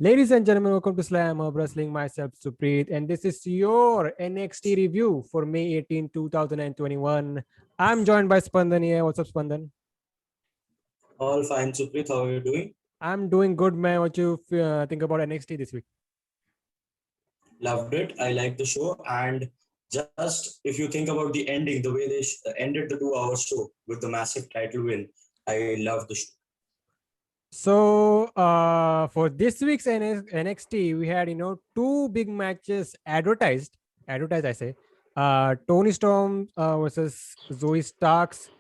Ladies and gentlemen, welcome to Slamhub Wrestling. Myself, Suprit, and this is your NXT review for May 18, 2021. I'm joined by Spandan here. What's up, Spandan? All fine, Suprit. How are you doing? I'm doing good, man. What you think about NXT this week? Loved it. I like the show. And just if you think about the ending, the way they ended the 2 hour show with the massive title win, I love the show. So, for this week's NXT, we had two big matches advertised. Advertised, I say. Toni Storm versus Zoey Starks.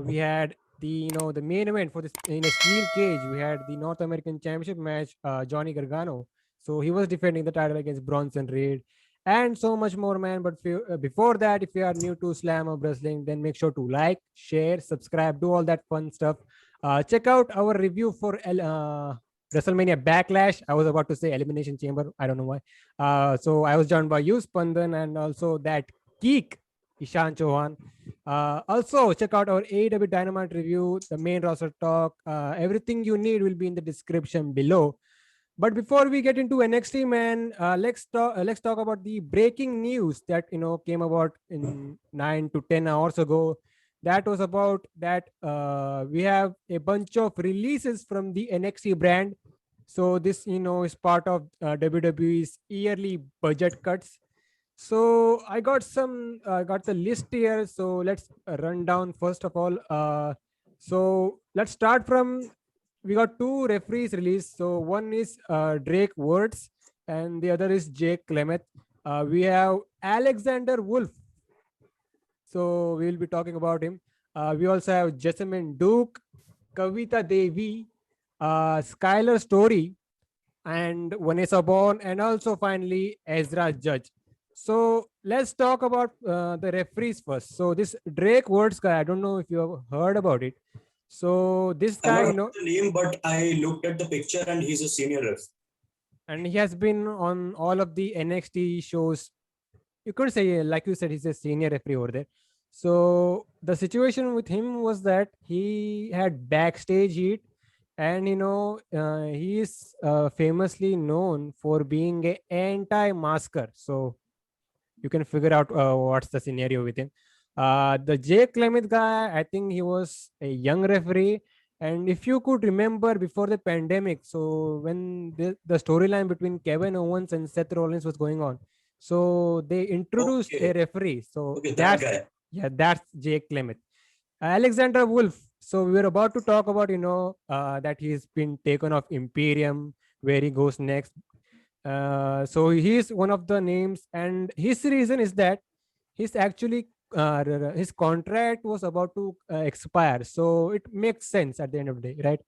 We had the main event for this in a steel cage. We had the North American Championship match. Johnny Gargano. So he was defending the title against Bronson Reed, and so much more, man. But before that, if you are new to Slam or Wrestling, then make sure to like, share, subscribe, do all that fun stuff. Check out our review for WrestleMania Backlash. I was about to say Elimination Chamber. I don't know why. So I was joined by you, Spandan, and also that geek, Ishan Chauhan. Also, check out our AEW Dynamite review, the main roster talk. Everything you need will be in the description below. But before we get into NXT, man, let's talk about the breaking news that came about in 9 to 10 hours ago. That was about that we have a bunch of releases from the NXT brand. So this is part of WWE's yearly budget cuts. So I got the list here. So let's run down first of all. So let's start from, we got two referees released. So one is Drake Wurtz and the other is Jake Clement. We have Alexander Wolfe. So we will be talking about him. We also have Jessamine Duke, Kavita Devi, Skylar Story, and Vanessa Borne, and also finally Ezra Judge. So let's talk about the referees first. So this Drake Wurtz guy, I don't know if you have heard about it. So this I guy, don't know the name, but I looked at the picture and he's a senior ref. and he has been on all of the NXT shows. You could say, like you said, he's a senior referee over there. So the situation with him was that he had backstage heat, and he is famously known for being a anti-masker. So you can figure out what's the scenario with him. The Jake Clement guy, I think he was a young referee. And if you could remember before the pandemic, so when the storyline between Kevin Owens and Seth Rollins was going on, so they introduced a referee. So Okay, that guy. that's Jake Clement. Alexander Wolfe. So we were about to talk about that he's been taken off Imperium, where he goes next. So he's one of the names, and his reason is that he's actually his contract was about to expire, so it makes sense at the end of the day,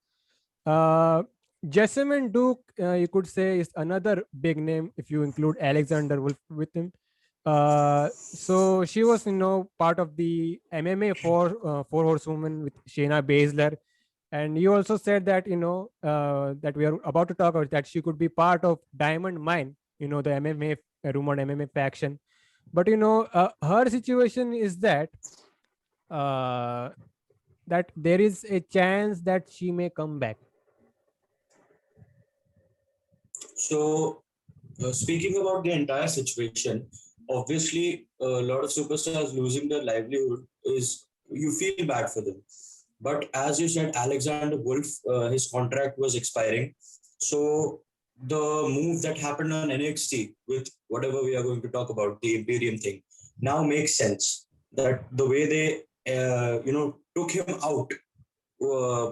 right? Jessamine Duke, you could say, is another big name if you include Alexander Wolfe with him. So she was part of the MMA four horsewoman with Shayna Baszler. And you also said that that we are about to talk about, that she could be part of Diamond Mine, the MMA rumored MMA faction. But her situation is that that there is a chance that she may come back. So, speaking about the entire situation, obviously, a lot of superstars losing their livelihood is, you feel bad for them. But as you said, Alexander Wolfe, his contract was expiring. So the move that happened on NXT with whatever we are going to talk about, the Imperium thing, now makes sense. That the way they, took him out,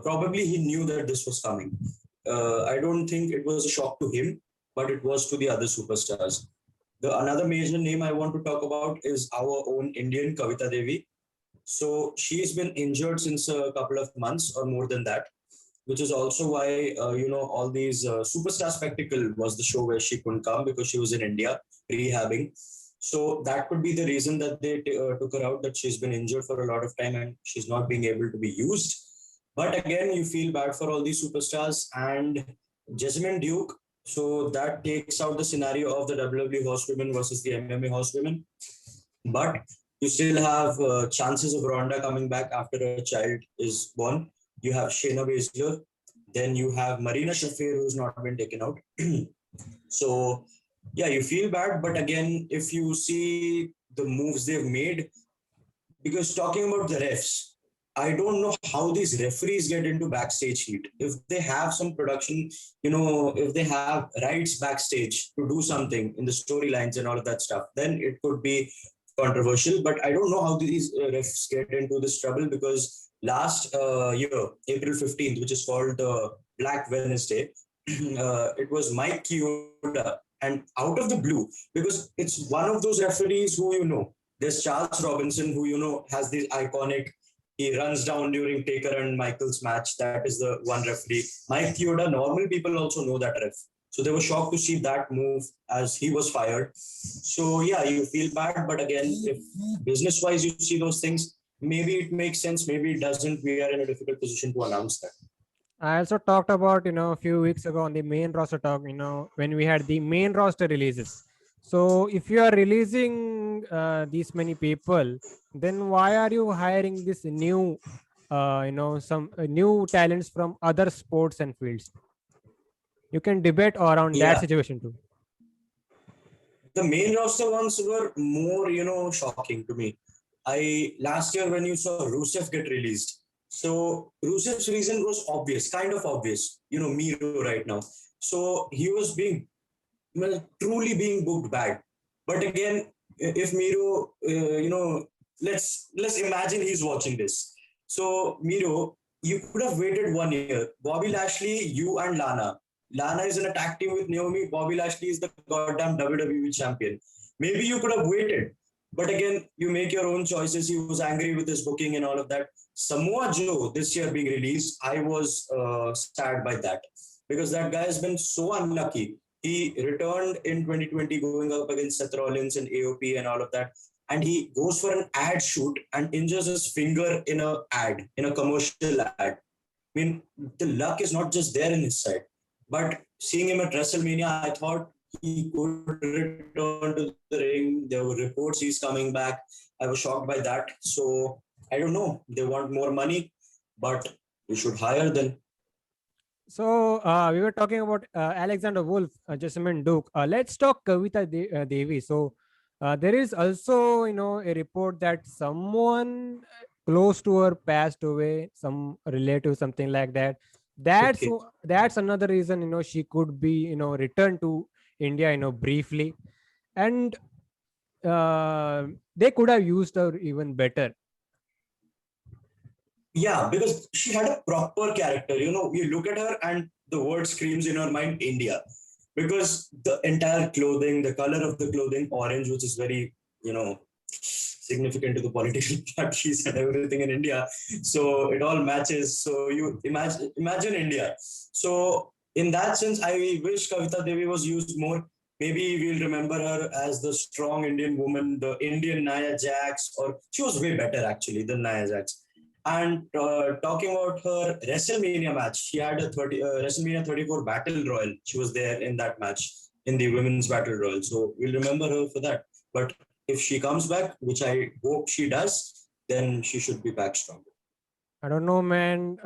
probably he knew that this was coming. I don't think it was a shock to him, but it was to the other superstars. The another major name I want to talk about is our own Indian Kavita Devi. So she's been injured since a couple of months or more than that, which is also why, all these Superstar Spectacle was the show where she couldn't come because she was in India rehabbing. So that could be the reason that they took her out, that she's been injured for a lot of time and she's not being able to be used. But again, you feel bad for all these superstars. And Jessamine Duke, so that takes out the scenario of the WWE Horsewomen versus the MMA Horsewomen. But you still have chances of Ronda coming back after a child is born. You have Shayna Baszler. Then you have Marina Shafir, who's not been taken out. So yeah, you feel bad, but again, if you see the moves they've made, because talking about the refs, I don't know how these referees get into backstage heat. If they have some production, if they have rights backstage to do something in the storylines and all of that stuff, then it could be controversial. But I don't know how these refs get into this trouble, because last year, April 15th, which is called Black Wednesday, it was Mike Chioda. And out of the blue, because it's one of those referees who there's Charles Robinson, who has this iconic. He runs down during Taker and Michael's match. That is the one referee. Mike Chioda. Normal people also know that ref, so they were shocked to see that move as he was fired. So yeah, you feel bad, but again, if business-wise you see those things, maybe it makes sense. Maybe it doesn't. We are in a difficult position to announce that. I also talked about, a few weeks ago on the main roster talk, when we had the main roster releases. So if you are releasing these many people, then why are you hiring this new, some new talents from other sports and fields? You can debate around that Yeah, situation too. the main roster ones were more, shocking to me. I last year when you saw Rusev get released, so Rusev's reason was obvious, kind of obvious. Miro right now. So he was being, well, truly being booked bad. But again, if Miro, let's imagine he's watching this. So Miro, you could have waited 1 year. Bobby Lashley, you and Lana. Lana is in a tag team with Naomi. Bobby Lashley is the goddamn WWE champion. Maybe you could have waited. But again, you make your own choices. He was angry with his booking and all of that. Samoa Joe this year being released, I was sad by that, because that guy has been so unlucky. He returned in 2020 going up against Seth Rollins and AOP and all of that. And he goes for an ad shoot and injures his finger in a ad, in a commercial ad. I mean, the luck is not just there in his side. But seeing him at WrestleMania, I thought he could return to the ring. There were reports he's coming back. I was shocked by that. So I don't know. They want more money, but we should hire them. So we were talking about Alexander Wolf, Jessamine Duke. Let's talk Kavita Devi. So there is also, a report that someone close to her passed away, some relative, something like that. That's Okay. that's another reason, she could be, returned to India, briefly, and they could have used her even better. Yeah, because she had a proper character. You look at her and the word screams in your mind India. Because the entire clothing, the color of the clothing, orange, which is very, significant to the political parties and everything in India. So it all matches. So you imagine India. So in that sense, I wish Kavita Devi was used more. Maybe we'll remember her as the strong Indian woman, the Indian Nia Jax, or she was way better actually than Nia Jax. And talking about her WrestleMania match, she had a WrestleMania 34 Battle Royal. She was there in that match in the Women's Battle Royal. So we'll remember her for that. But if she comes back, which I hope she does, then she should be back stronger. I don't know, man.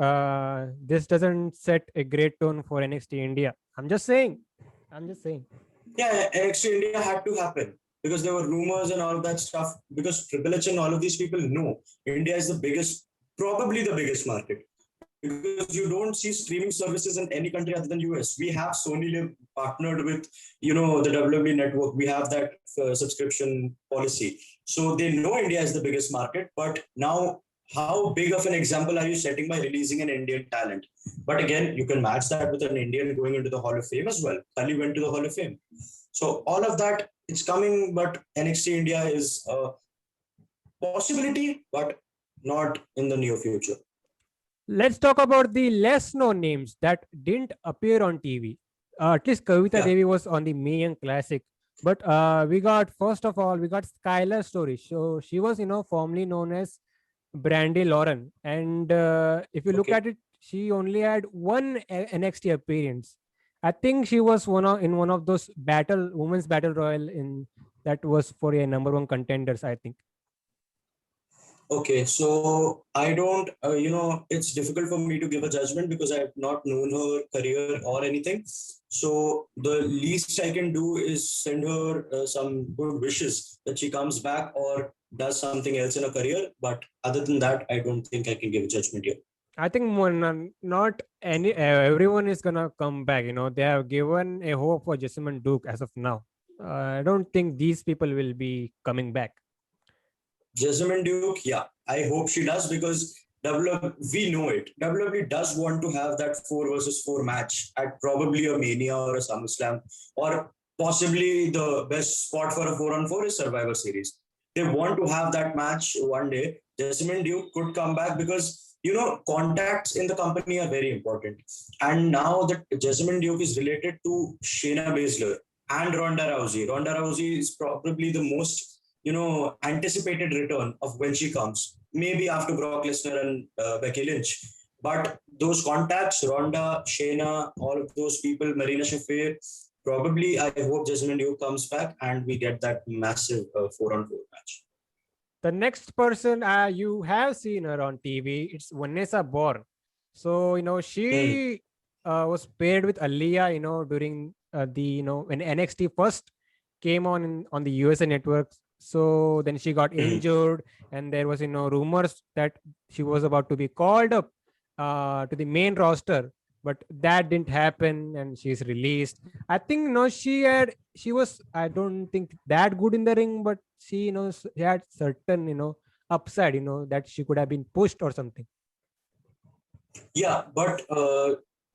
This doesn't set a great tone for NXT India. I'm just saying. I'm just saying. Yeah, NXT India had to happen because there were rumors and all of that stuff. Because Triple H and all of these people know India is the biggest, probably the biggest market. Because you don't see streaming services in any country other than US. We have Sony Live partnered with, the WWE network. We have that subscription policy. So they know India is the biggest market. But now, how big of an example are you setting by releasing an Indian talent? But again, you can match that with an Indian going into the Hall of Fame as well. Kali went to the Hall of Fame. So all of that, it's coming, but NXT India is a possibility, but not in the near future. Let's talk about the less known names that didn't appear on TV. At least Kavita Yeah. Devi was on the Mae Young Classic. But first of all, we got Skylar Story. So she was, formerly known as Brandy Lauren. And if you look Okay. at it, she only had one NXT appearance. I think she was in one of those women's battle royal in that was for a number one contenders, I think. Okay, so I don't, it's difficult for me to give a judgment because I've not known her career or anything. So the least I can do is send her some good wishes that she comes back or does something else in her career. But other than that, I don't think I can give a judgment here. I think not any everyone is gonna come back. They have given a hope for Jessamine Duke as of now. I don't think these people will be coming back. Jessamine Duke, yeah, I hope she does because we know it. WWE does want to have that 4 versus 4 match at probably a Mania or a SummerSlam, or possibly the best spot for a 4-on-4 is Survivor Series. They want to have that match one day. Jessamine Duke could come back because contacts in the company are very important. And now that Jessamine Duke is related to Shayna Baszler and Ronda Rousey. Ronda Rousey is probably the most anticipated return of when she comes. Maybe after Brock Lesnar and Becky Lynch. But those contacts, Ronda, Shayna, all of those people, Marina Shafir, probably I hope Jessamine Duke comes back and we get that massive 4-on-4 match. The next person you have seen her on TV, it's Vanessa Borne. So Hmm. she was paired with Aliyah. During the when NXT first came on the USA network. So then she got Hmm. injured, and there was rumors that she was about to be called up to the main roster, but that didn't happen, and she's released. I think she was, I don't think, that good in the ring, but she she had certain upside, that she could have been pushed or something. Yeah, but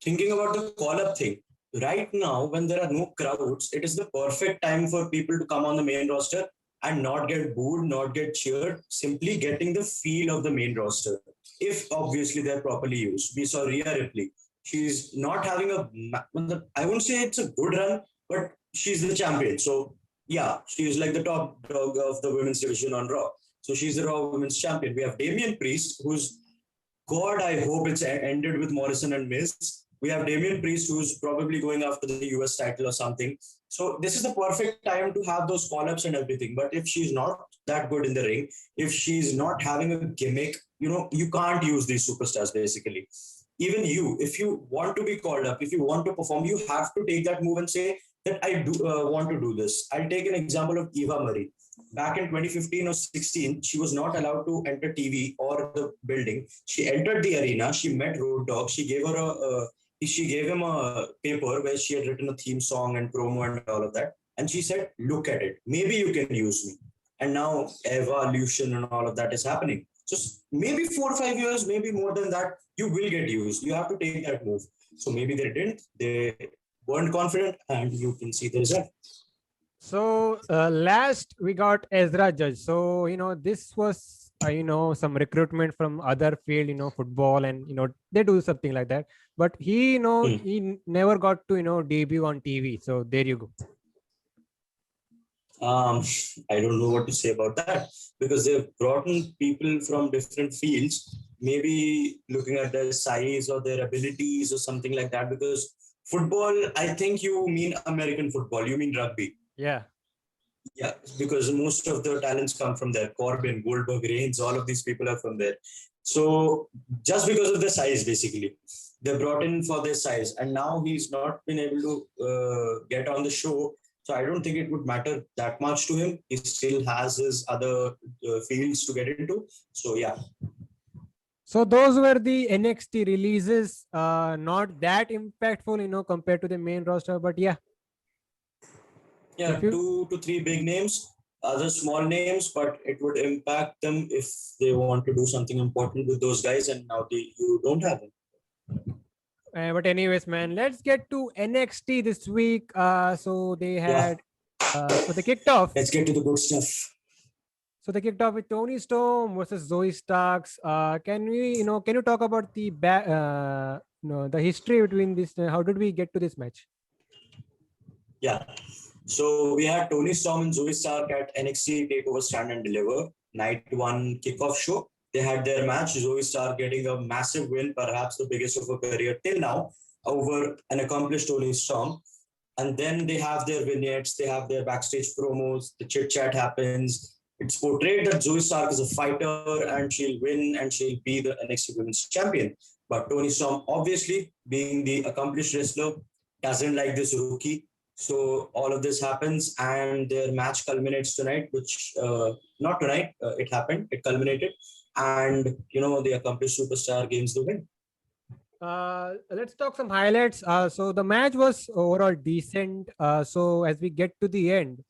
thinking about the call up thing, right now, when there are no crowds, it is the perfect time for people to come on the main roster and not get booed, not get cheered, simply getting the feel of the main roster. If obviously they're properly used. We saw Rhea Ripley. She's not having I wouldn't say it's a good run, but she's the champion. So, yeah, she's like the top dog of the women's division on Raw. So she's the Raw Women's Champion. We have Damian Priest, who's God, I hope it's ended with Morrison and Miz. We have Damian Priest, who's probably going after the US title or something. So this is the perfect time to have those call-ups and everything. But if she's not that good in the ring, if she's not having a gimmick, you can't use these superstars basically. Even you, if you want to be called up, if you want to perform, you have to take that move and say that I do want to do this. I'll take an example of Eva Marie. Back in 2015 or 16, she was not allowed to enter TV or the building. She entered the arena. She met Road Dogg. She gave him a paper where she had written a theme song and promo and all of that. And she said, "Look at it. Maybe you can use me." And now evolution and all of that is happening. So maybe 4 or 5 years, maybe more than that, you will get used. You have to take that move. So maybe they didn't. They weren't confident, and you can see the result. So last we got Ezra Judge. So this was some recruitment from other field, football, and they do something like that. But he Hmm. he never got to debut on TV. So there you go. Um, I don't know what to say about that because they've brought in people from different fields, maybe looking at their size or their abilities or something like that. Because football, I think you mean American football, you mean rugby. Yeah. Yeah, because most of the talents come from there. Corbin, Goldberg, Reigns, all of these people are from there. So just because of the size, basically, they brought in for their size, and now he's not been able to get on the show. So I don't think it would matter that much to him. He still has his other fields to get into. So yeah. So those were the NXT releases. Not that impactful, compared to the main roster. But yeah, if Yeah, you 2 to 3 big names, other small names, but it would impact them if they want to do something important with those guys, and now you don't have them. but anyways, man, let's get to NXT this week. So they Yeah, had so they kicked off. let's get to the good stuff. So they kicked off with Toni Storm versus Zoey Starks. Can you talk about the history between this? How did we get to this match? Yeah. So we had Toni Storm and Zoey Stark at NXT Takeover Stand and Deliver night one kickoff show. They had their match. Zoey Stark getting a massive win, perhaps the biggest of her career till now, over an accomplished Toni Storm. And then they have their vignettes, they have their backstage promos, the chit chat happens. It's portrayed that Zoey Stark is a fighter and she'll win and she'll be the NXT Women's Champion. But Toni Storm, obviously, being the accomplished wrestler, doesn't like this rookie. So all of this happens and their match culminates tonight, which not tonight, it happened, it culminated. And, the accomplished superstar gains the win. Let's talk some highlights. So the match was overall decent. So as we get to the end,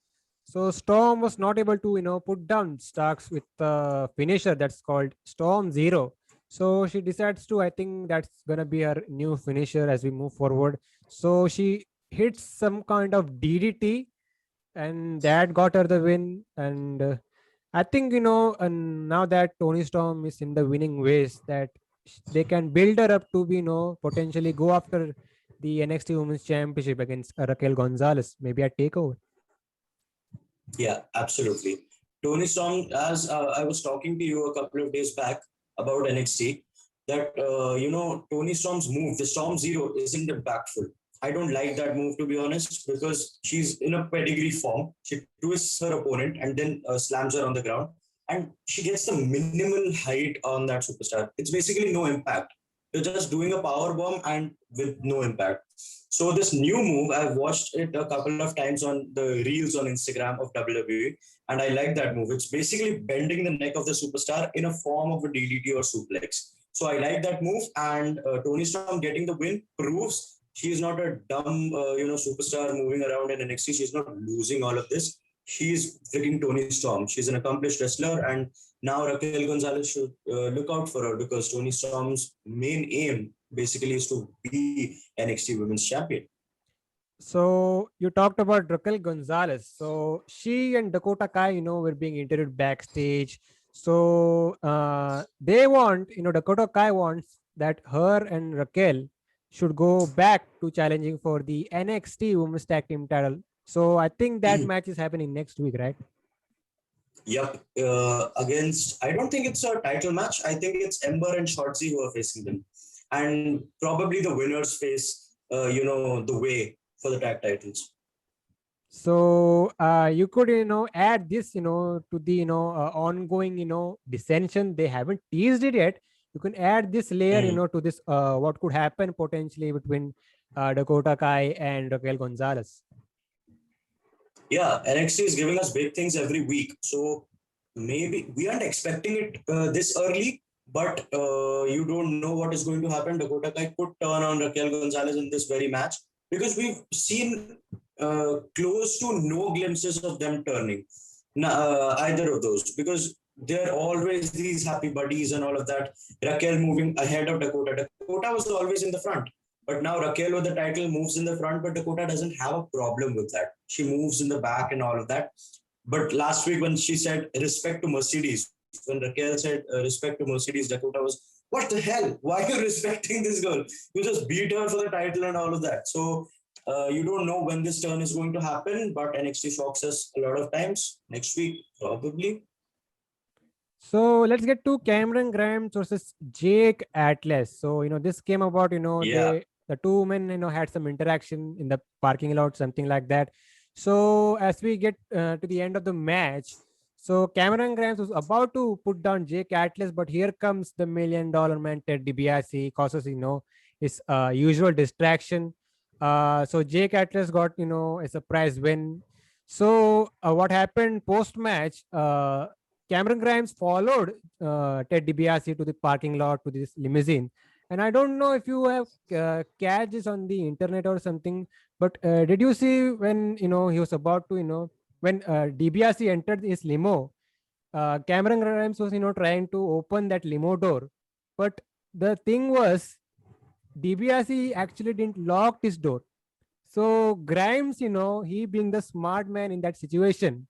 so Storm was not able to, put down Starks with the finisher that's called Storm Zero. So she decides to, I think that's gonna be her new finisher as we move forward. So she hits some kind of DDT, and that got her the win. And I think and now that Toni Storm is in the winning ways, that they can build her up to be potentially go after the NXT Women's Championship against Raquel Gonzalez, maybe a takeover. Yeah, absolutely. Toni Storm, as I was talking to you a couple of days back about NXT, that Toni Storm's move, the Storm Zero, isn't impactful. I don't like that move, to be honest, because she's in a pedigree form. She twists her opponent and then slams her on the ground, and she gets the minimal height on that superstar. It's basically no impact. You're just doing a power bomb and with no impact. So this new move, I've watched it a couple of times on the reels on Instagram of WWE, and I like that move. It's basically bending the neck of the superstar in a form of a DDT or suplex. So I like that move, and Toni Storm getting the win proves she's not a dumb, superstar moving around in NXT. She's not losing all of this. She's freaking Toni Storm. She's an accomplished wrestler, and now Raquel Gonzalez should look out for her, because Toni Storm's main aim basically is to be NXT Women's Champion. So you talked about Raquel Gonzalez. So she and Dakota Kai, were being interviewed backstage. So they want, Dakota Kai wants that her and Raquel should go back to challenging for the NXT Women's Tag Team title. So I think that match is happening next week, right? Yep. Against, I don't think it's a title match. I think it's Ember and Shotzi who are facing them. And probably the winners face, the way for the tag titles. So you could, add this, to the, ongoing, dissension. They haven't teased it yet. You can add this layer, to this, what could happen potentially between Dakota Kai and Raquel Gonzalez. Yeah, NXT is giving us big things every week. So maybe we aren't expecting it this early, but you don't know what is going to happen. Dakota Kai could turn on Raquel Gonzalez in this very match, because we've seen close to no glimpses of them turning, either of those, because they're always these happy buddies and all of that. Raquel moving ahead of Dakota. Dakota was always in the front. But now Raquel with the title moves in the front, but Dakota doesn't have a problem with that. She moves in the back and all of that. But last week when she said respect to Mercedes, when Raquel said respect to Mercedes, Dakota was, what the hell? Why are you respecting this girl? You just beat her for the title and all of that. So you don't know when this turn is going to happen, but NXT shocks us a lot of times. Next week, probably. So let's get to Cameron Grimes versus Jake Atlas. So, this came about, the two men, had some interaction in the parking lot, something like that. So as we get to the end of the match, so Cameron Grimes was about to put down Jake Atlas, but here comes the $1 million man, Ted DiBiase, causes, his usual distraction. So Jake Atlas got, a surprise win. So what happened post-match, Cameron Grimes followed Ted DiBiase to the parking lot, to this limousine. And I don't know if you have catch this on the internet or something, but did you see when, he was about to, when DiBiase entered his limo, Cameron Grimes was, trying to open that limo door. But the thing was, DiBiase actually didn't lock his door. So Grimes, he being the smart man in that situation,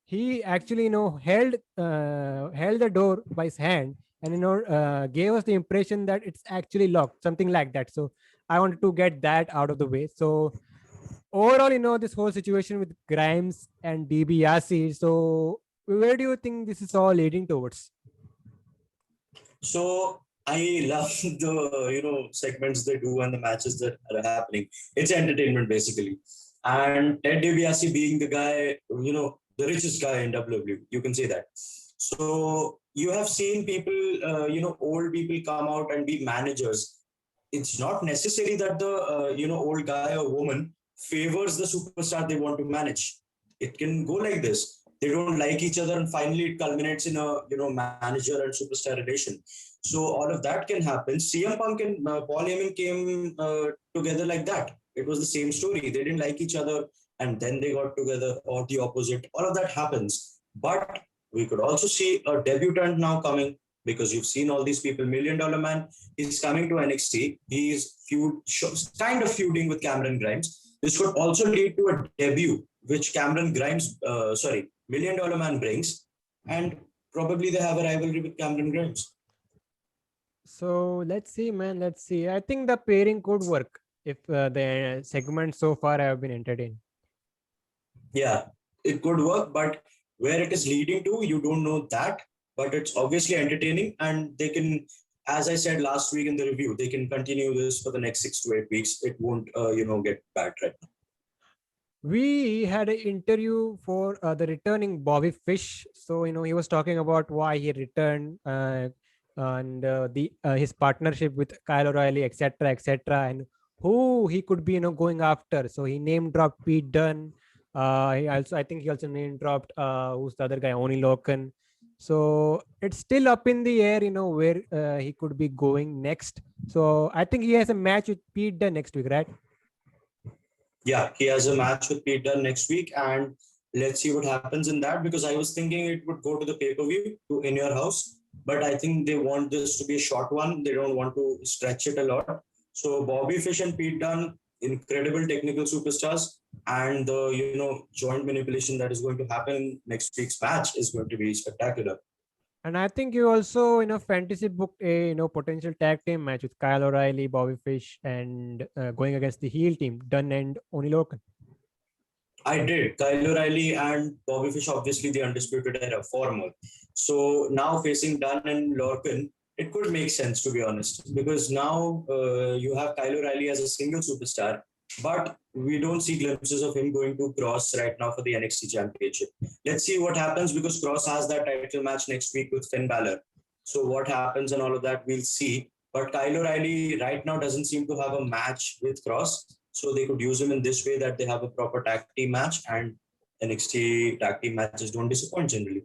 he actually, held the door by his hand, and gave us the impression that it's actually locked, something like that. So I wanted to get that out of the way. So overall, this whole situation with Grimes and DiBiase, so where do you think this is all leading towards? So I love the segments they do and the matches that are happening. It's entertainment basically. And Ted DiBiase being the guy, the richest guy in WWE. You can say that. So you have seen people, old people come out and be managers. It's not necessary that the old guy or woman favors the superstar they want to manage. It can go like this. They don't like each other, and finally it culminates in a manager and superstar relation. So all of that can happen. CM Punk and Paul Heyman came together like that. It was the same story. They didn't like each other, and then they got together, or the opposite. All of that happens. But we could also see a debutant now coming, because you've seen all these people. $1 Million Man is coming to NXT. He's kind of feuding with Cameron Grimes. This could also lead to a debut, which $1 Million Man brings, and probably they have a rivalry with Cameron Grimes. So let's see, man. Let's see. I think the pairing could work if the segments so far have been entertaining. Yeah, it could work, but where it is leading to, you don't know that. But it's obviously entertaining, and they can, as I said last week in the review, they can continue this for the next 6 to 8 weeks. It won't, get bad right now. We had an interview for the returning Bobby Fish. So he was talking about why he returned and the his partnership with Kyle O'Reilly, etc., and who he could be going after. So he name dropped Pete Dunne. I think he also name dropped who's the other guy, Oni Loken. So it's still up in the air, where he could be going next. So I think he has a match with Pete Dunne next week, right? Yeah, he has a match with Pete Dunne next week, and let's see what happens in that, because I was thinking it would go to the pay-per-view to In Your House, but I think they want this to be a short one. They don't want to stretch it a lot. So Bobby Fish and Pete Dunne, incredible technical superstars, and the joint manipulation that is going to happen next week's match is going to be spectacular. And I think you also, fantasy booked a, potential tag team match with Kyle O'Reilly, Bobby Fish, and going against the heel team, Dunne and Oni Loken. I did. Kyle O'Reilly and Bobby Fish, obviously the Undisputed Era former. So now facing Dunne and Lorcan, it could make sense, to be honest, because now you have Kyle O'Reilly as a single superstar, but we don't see glimpses of him going to Kross right now for the NXT Championship. Let's see what happens, because Kross has that title match next week with Finn Balor. So what happens and all of that, we'll see. But Kyle O'Reilly right now doesn't seem to have a match with Kross. So they could use him in this way, that they have a proper tag team match, and NXT tag team matches don't disappoint generally.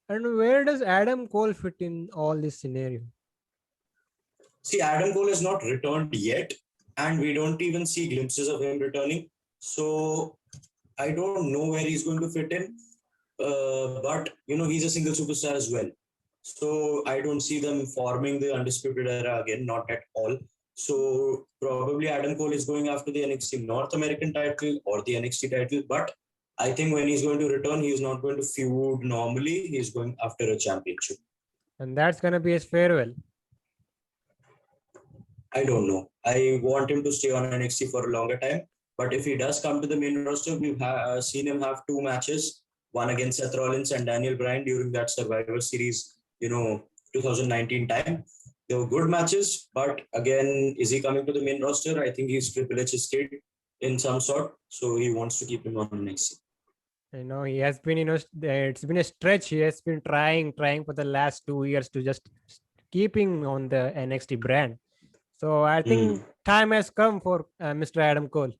And where does Adam Cole fit in all this scenario? See, Adam Cole has not returned yet, and we don't even see glimpses of him returning. So I don't know where he's going to fit in. But, he's a single superstar as well. So I don't see them forming the Undisputed Era again, not at all. So probably Adam Cole is going after the NXT North American title or the NXT title. But I think when he's going to return, he's not going to feud normally. He's going after a championship. And that's going to be his farewell. I don't know. I want him to stay on NXT for a longer time. But if he does come to the main roster, we've seen him have 2 matches, one against Seth Rollins and Daniel Bryan during that Survivor Series, 2019 time. They were good matches, but again, is he coming to the main roster? I think he's Triple H's kid in some sort, so he wants to keep him on NXT. He has been, it's been a stretch. He has been trying for the last 2 years to just keeping on the NXT brand. So I think time has come for Mr. Adam Cole.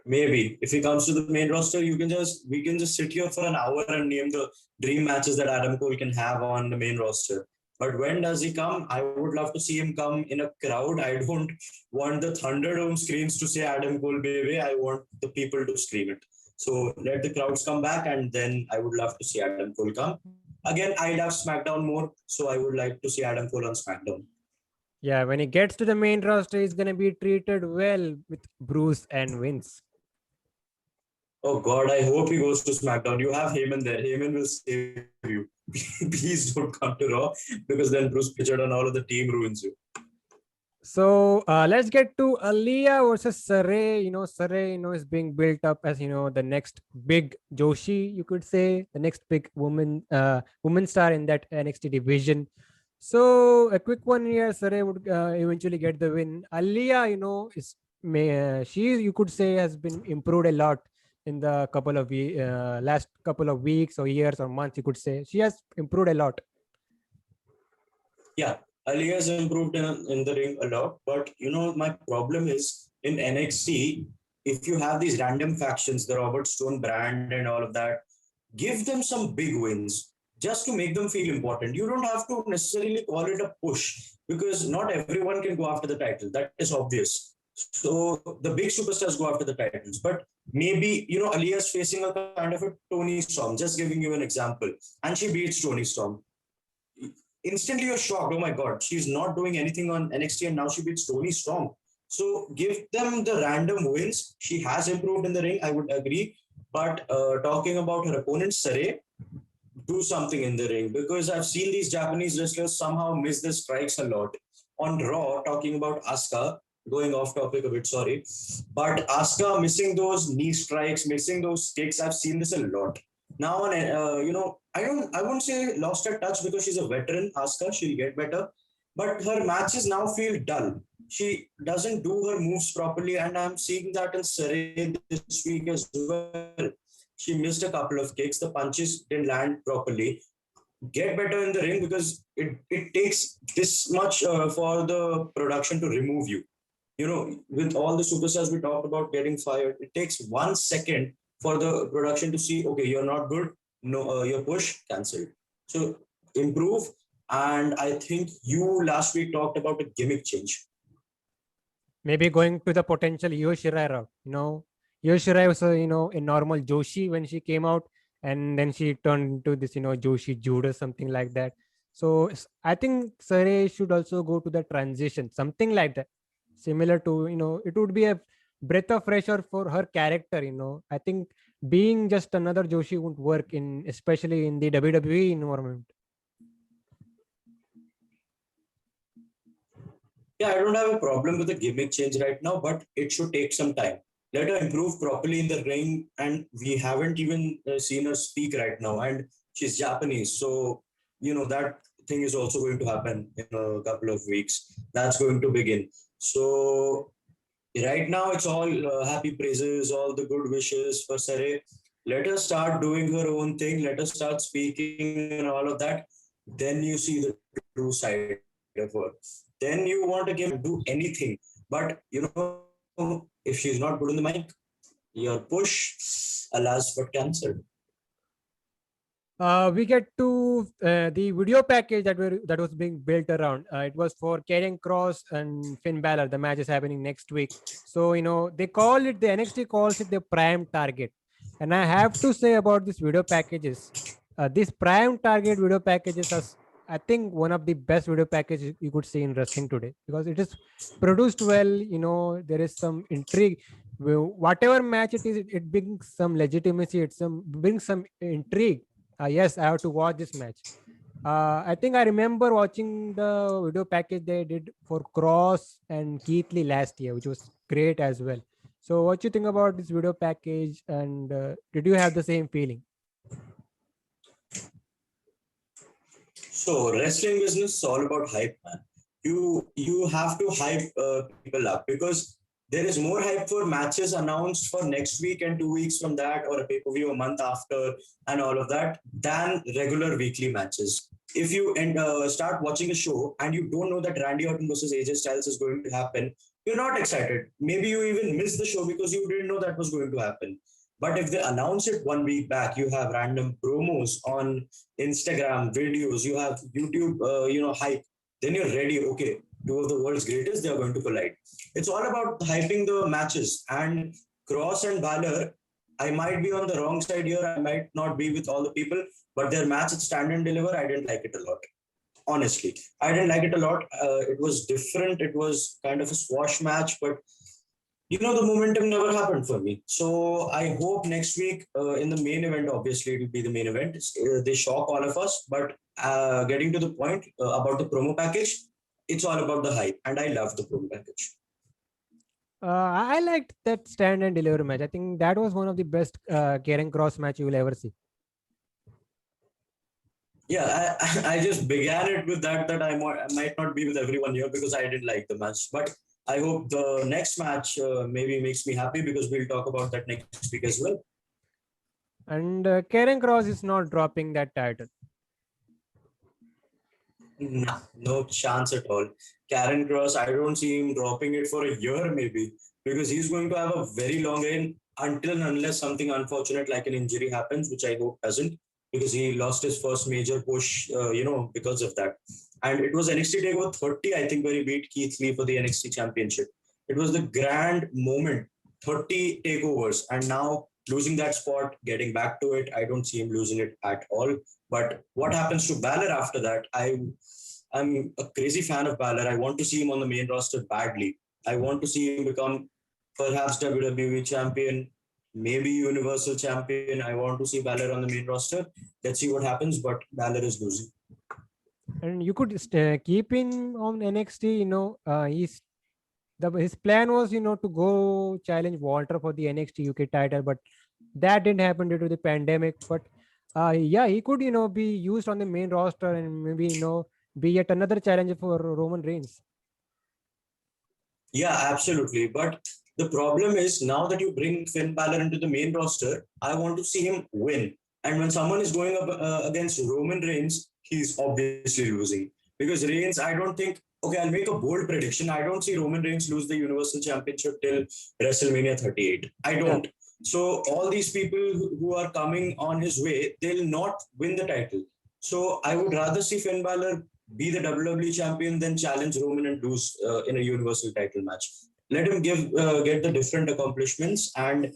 Maybe if he comes to the main roster, we can just sit here for an hour and name the dream matches that Adam Cole can have on the main roster. But when does he come? I would love to see him come in a crowd. I don't want the Thunderdome screens to say Adam Cole, baby. I want the people to scream it. So let the crowds come back, and then I would love to see Adam Cole come. Again, I love SmackDown more, so I would like to see Adam Cole on SmackDown. Yeah, when he gets to the main roster, he's going to be treated well with Bruce and Vince. Oh God, I hope he goes to SmackDown. You have Heyman there. Heyman will save you. Please don't come to Raw, because then Bruce Pritchard and all of the team ruins you. So let's get to Aliyah versus Sarray. Sarray, is being built up as, the next big Joshi, you could say, the next big woman star in that NXT division. So a quick one here, Sarray would eventually get the win. Aliyah, she, you could say, has been improved a lot in the last couple of weeks or years or months, you could say. She has improved a lot. Yeah, Aliyah has improved in the ring a lot, but my problem is in NXT, if you have these random factions, the Robert Stone brand and all of that, give them some big wins just to make them feel important. You don't have to necessarily call it a push because not everyone can go after the title. That is obvious. So the big superstars go after the titles, but maybe Aliyah is facing a kind of a Tony Storm. Just giving you an example, and she beats Tony Storm. Instantly you're shocked. Oh my god, she's not doing anything on NXT and now she beats Toni Storm. So give them the random wins. She has improved in the ring, I would agree. But talking about her opponent, Sarray, do something in the ring because I've seen these Japanese wrestlers somehow miss the strikes a lot. On Raw, talking about Asuka, going off topic a bit, sorry, but Asuka missing those knee strikes, missing those kicks, I've seen this a lot. Now, I won't say lost her touch because she's a veteran, Asuka, she'll get better, but her matches now feel dull. She doesn't do her moves properly, and I'm seeing that in Sarray this week as well. She missed a couple of kicks, the punches didn't land properly. Get better in the ring because it takes this much for the production to remove you. With all the superstars we talked about getting fired, it takes 1 second for the production to see, okay, you're not good, no, your push cancelled. So improve. And I think you last week talked about a gimmick change. Maybe going to the potential Io Shirai route. Io Shirai was a normal Joshi when she came out, and then she turned into this Joshi Jude or something like that. So I think Sarray should also go to the transition, something like that, similar to it would be a breath of fresh air for her character. I think being just another Joshi won't work especially in the WWE environment. Yeah, I don't have a problem with the gimmick change right now, but it should take some time. Let her improve properly in the ring, and we haven't even seen her speak right now. And she's Japanese, so that thing is also going to happen in a couple of weeks. That's going to begin. So right now, it's all happy praises, all the good wishes for Sarray. Let her start doing her own thing. Let her start speaking and all of that. Then you see the true side of her. Then you want to give do anything. But if she's not good on the mic, your push, alas, but cancelled. We get to the video package that was being built around. It was for Karrion Kross and Finn Balor. The match is happening next week. So they call it, the NXT calls it the prime target. And I have to say about these video packages, this prime target video packages are, I think, one of the best video packages you could see in wrestling today, because it is produced well. There is some intrigue. Whatever match it is, it brings some legitimacy. It brings some intrigue. Yes, I have to watch this match. I think I remember watching the video package they did for Kross and Keith Lee last year, which was great as well. So what do you think about this video package, and did you have the same feeling? So wrestling business is all about hype, man. You have to hype people up because there is more hype for matches announced for next week and 2 weeks from that, or a pay-per-view a month after, and all of that, than regular weekly matches. If you start watching a show and you don't know that Randy Orton versus AJ Styles is going to happen, you're not excited. Maybe you even missed the show because you didn't know that was going to happen. But if they announce it 1 week back, you have random promos on Instagram, videos, you have YouTube, hype, then you're ready. Okay, two of the world's greatest, they are going to collide. It's all about hyping the matches. And Kross and Balor, I might be on the wrong side here. I might not be with all the people, but their match at Stand and Deliver, I didn't like it a lot. Honestly, I didn't like it a lot. It was different. It was kind of a squash match, but the momentum never happened for me. So I hope next week in the main event, obviously it will be the main event. They shock all of us, but getting to the point about the promo package, it's all about the hype, and I love the promo package. I liked that Stand and Deliver match. I think that was one of the best Karrion Kross match you will ever see. Yeah, I just began it with that I might not be with everyone here because I didn't like the match. But I hope the next match maybe makes me happy because we'll talk about that next week as well. And Karen Cross is not dropping that title. Nah, no chance at all. Karen Cross, I don't see him dropping it for a year maybe, because he's going to have a very long reign until and unless something unfortunate like an injury happens, which I hope doesn't, because he lost his first major push, because of that. And it was NXT Takeover 30, I think, where he beat Keith Lee for the NXT Championship. It was the grand moment, 30 takeovers, and now losing that spot, getting back to it, I don't see him losing it at all. But what happens to Balor after that? I'm a crazy fan of Balor. I want to see him on the main roster badly. I want to see him become perhaps WWE champion, maybe Universal champion. I want to see Balor on the main roster. Let's see what happens, but Balor is losing. And you could keep him on NXT. His plan was to go challenge Walter for the NXT UK title, but that didn't happen due to the pandemic. But yeah, he could be used on the main roster and maybe be yet another challenger for Roman Reigns. Yeah, absolutely. But the problem is now that you bring Finn Balor into the main roster, I want to see him win. And when someone is going up against Roman Reigns, he's obviously losing. Because Reigns, I don't think, okay, I'll make a bold prediction. I don't see Roman Reigns lose the Universal Championship till WrestleMania 38. I Yeah. don't. So all these people who are coming on his way, they'll not win the title. So I would rather see Finn Balor be the WWE champion than challenge Roman and lose in a Universal title match. Let him get the different accomplishments. And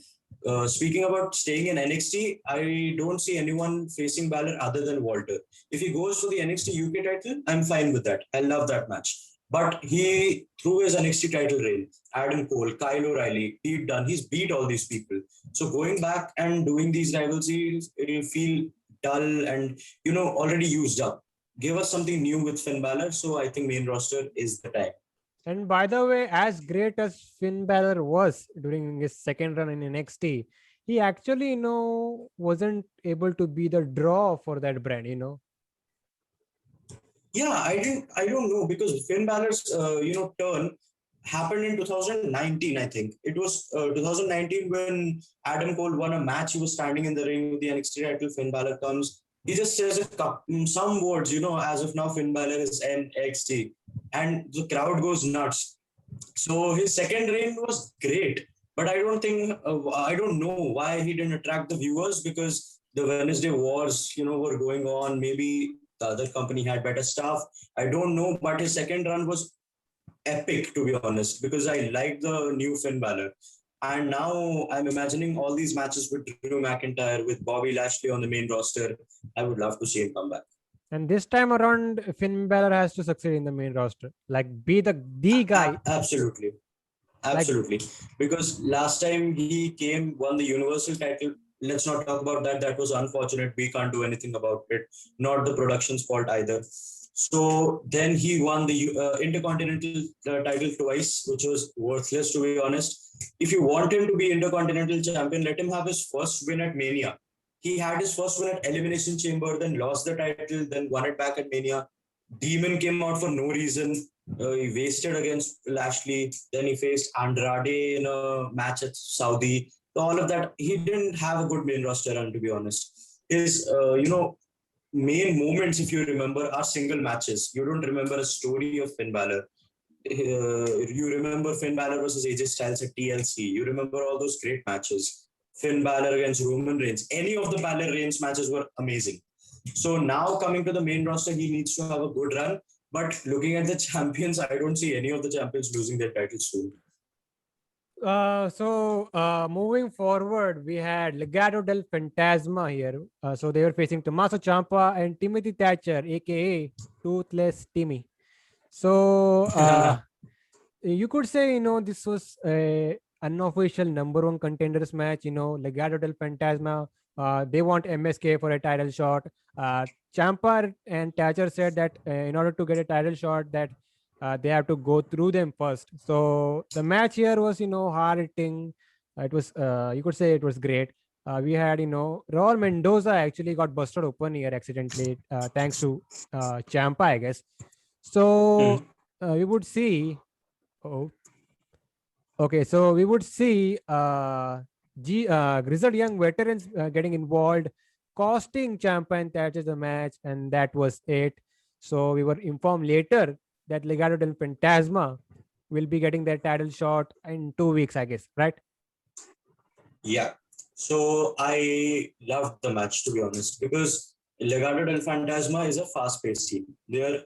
speaking about staying in NXT, I don't see anyone facing Balor other than Walter. If he goes for the NXT UK title, I'm fine with that. I love that match. But he, through his NXT title reign, Adam Cole, Kyle O'Reilly, Pete Dunne, he's beat all these people. So going back and doing these rivalries, it'll feel dull and already used up. Give us something new with Finn Balor. So I think main roster is the time. And by the way, as great as Finn Balor was during his second run in NXT, he actually, wasn't able to be the draw for that brand. Yeah, I don't know because Finn Balor's turn happened in 2019. I think it was 2019 when Adam Cole won a match. He was standing in the ring with the NXT title. Finn Balor comes. He just says some words, as of now Finn Balor is NXT, and the crowd goes nuts. So his second reign was great, but I don't know why he didn't attract the viewers because the Wednesday wars, were going on. Maybe the other company had better stuff. I don't know, but his second run was epic to be honest because I like the new Finn Balor. And now I'm imagining all these matches with Drew McIntyre, with Bobby Lashley on the main roster. I would love to see him come back. And this time around, Finn Balor has to succeed in the main roster. Like, be the guy. Absolutely. Like, Absolutely. Because last time he came, won the Universal title. Let's not talk about that. That was unfortunate. We can't do anything about it. Not the production's fault either. So then he won the Intercontinental title twice, which was worthless, to be honest. If you want him to be Intercontinental champion, let him have his first win at Mania. He had his first win at Elimination Chamber, then lost the title, then won it back at Mania. Demon came out for no reason. He wasted against Lashley. Then he faced Andrade in a match at Saudi. So all of that, he didn't have a good main roster run, to be honest. His, main moments, if you remember, are single matches. You don't remember a story of Finn Balor. You remember Finn Balor versus AJ Styles at TLC. You remember all those great matches. Finn Balor against Roman Reigns. Any of the Balor Reigns matches were amazing. So now coming to the main roster, he needs to have a good run. But looking at the champions, I don't see any of the champions losing their titles soon. Moving forward, we had Legado del Fantasma here. So they were facing Tommaso Ciampa and Timothy Thatcher, aka Toothless Timmy. So you could say, this was a unofficial number one contenders match. Legado del Fantasma. They want MSK for a title shot. Ciampa and Thatcher said that in order to get a title shot, that they have to go through them first. So the match here was, hard hitting. It was, you could say, it was great. We had, Raul Mendoza actually got busted open here accidentally, thanks to Ciampa, I guess. So we would see. Oh, okay. So we would see grizzled young veterans getting involved, costing Ciampa and Thatcher the match, and that was it. So we were informed later that Legado del Fantasma will be getting their title shot in 2 weeks, I guess, right? Yeah. So I loved the match, to be honest, because Legado del Fantasma is a fast-paced team. They are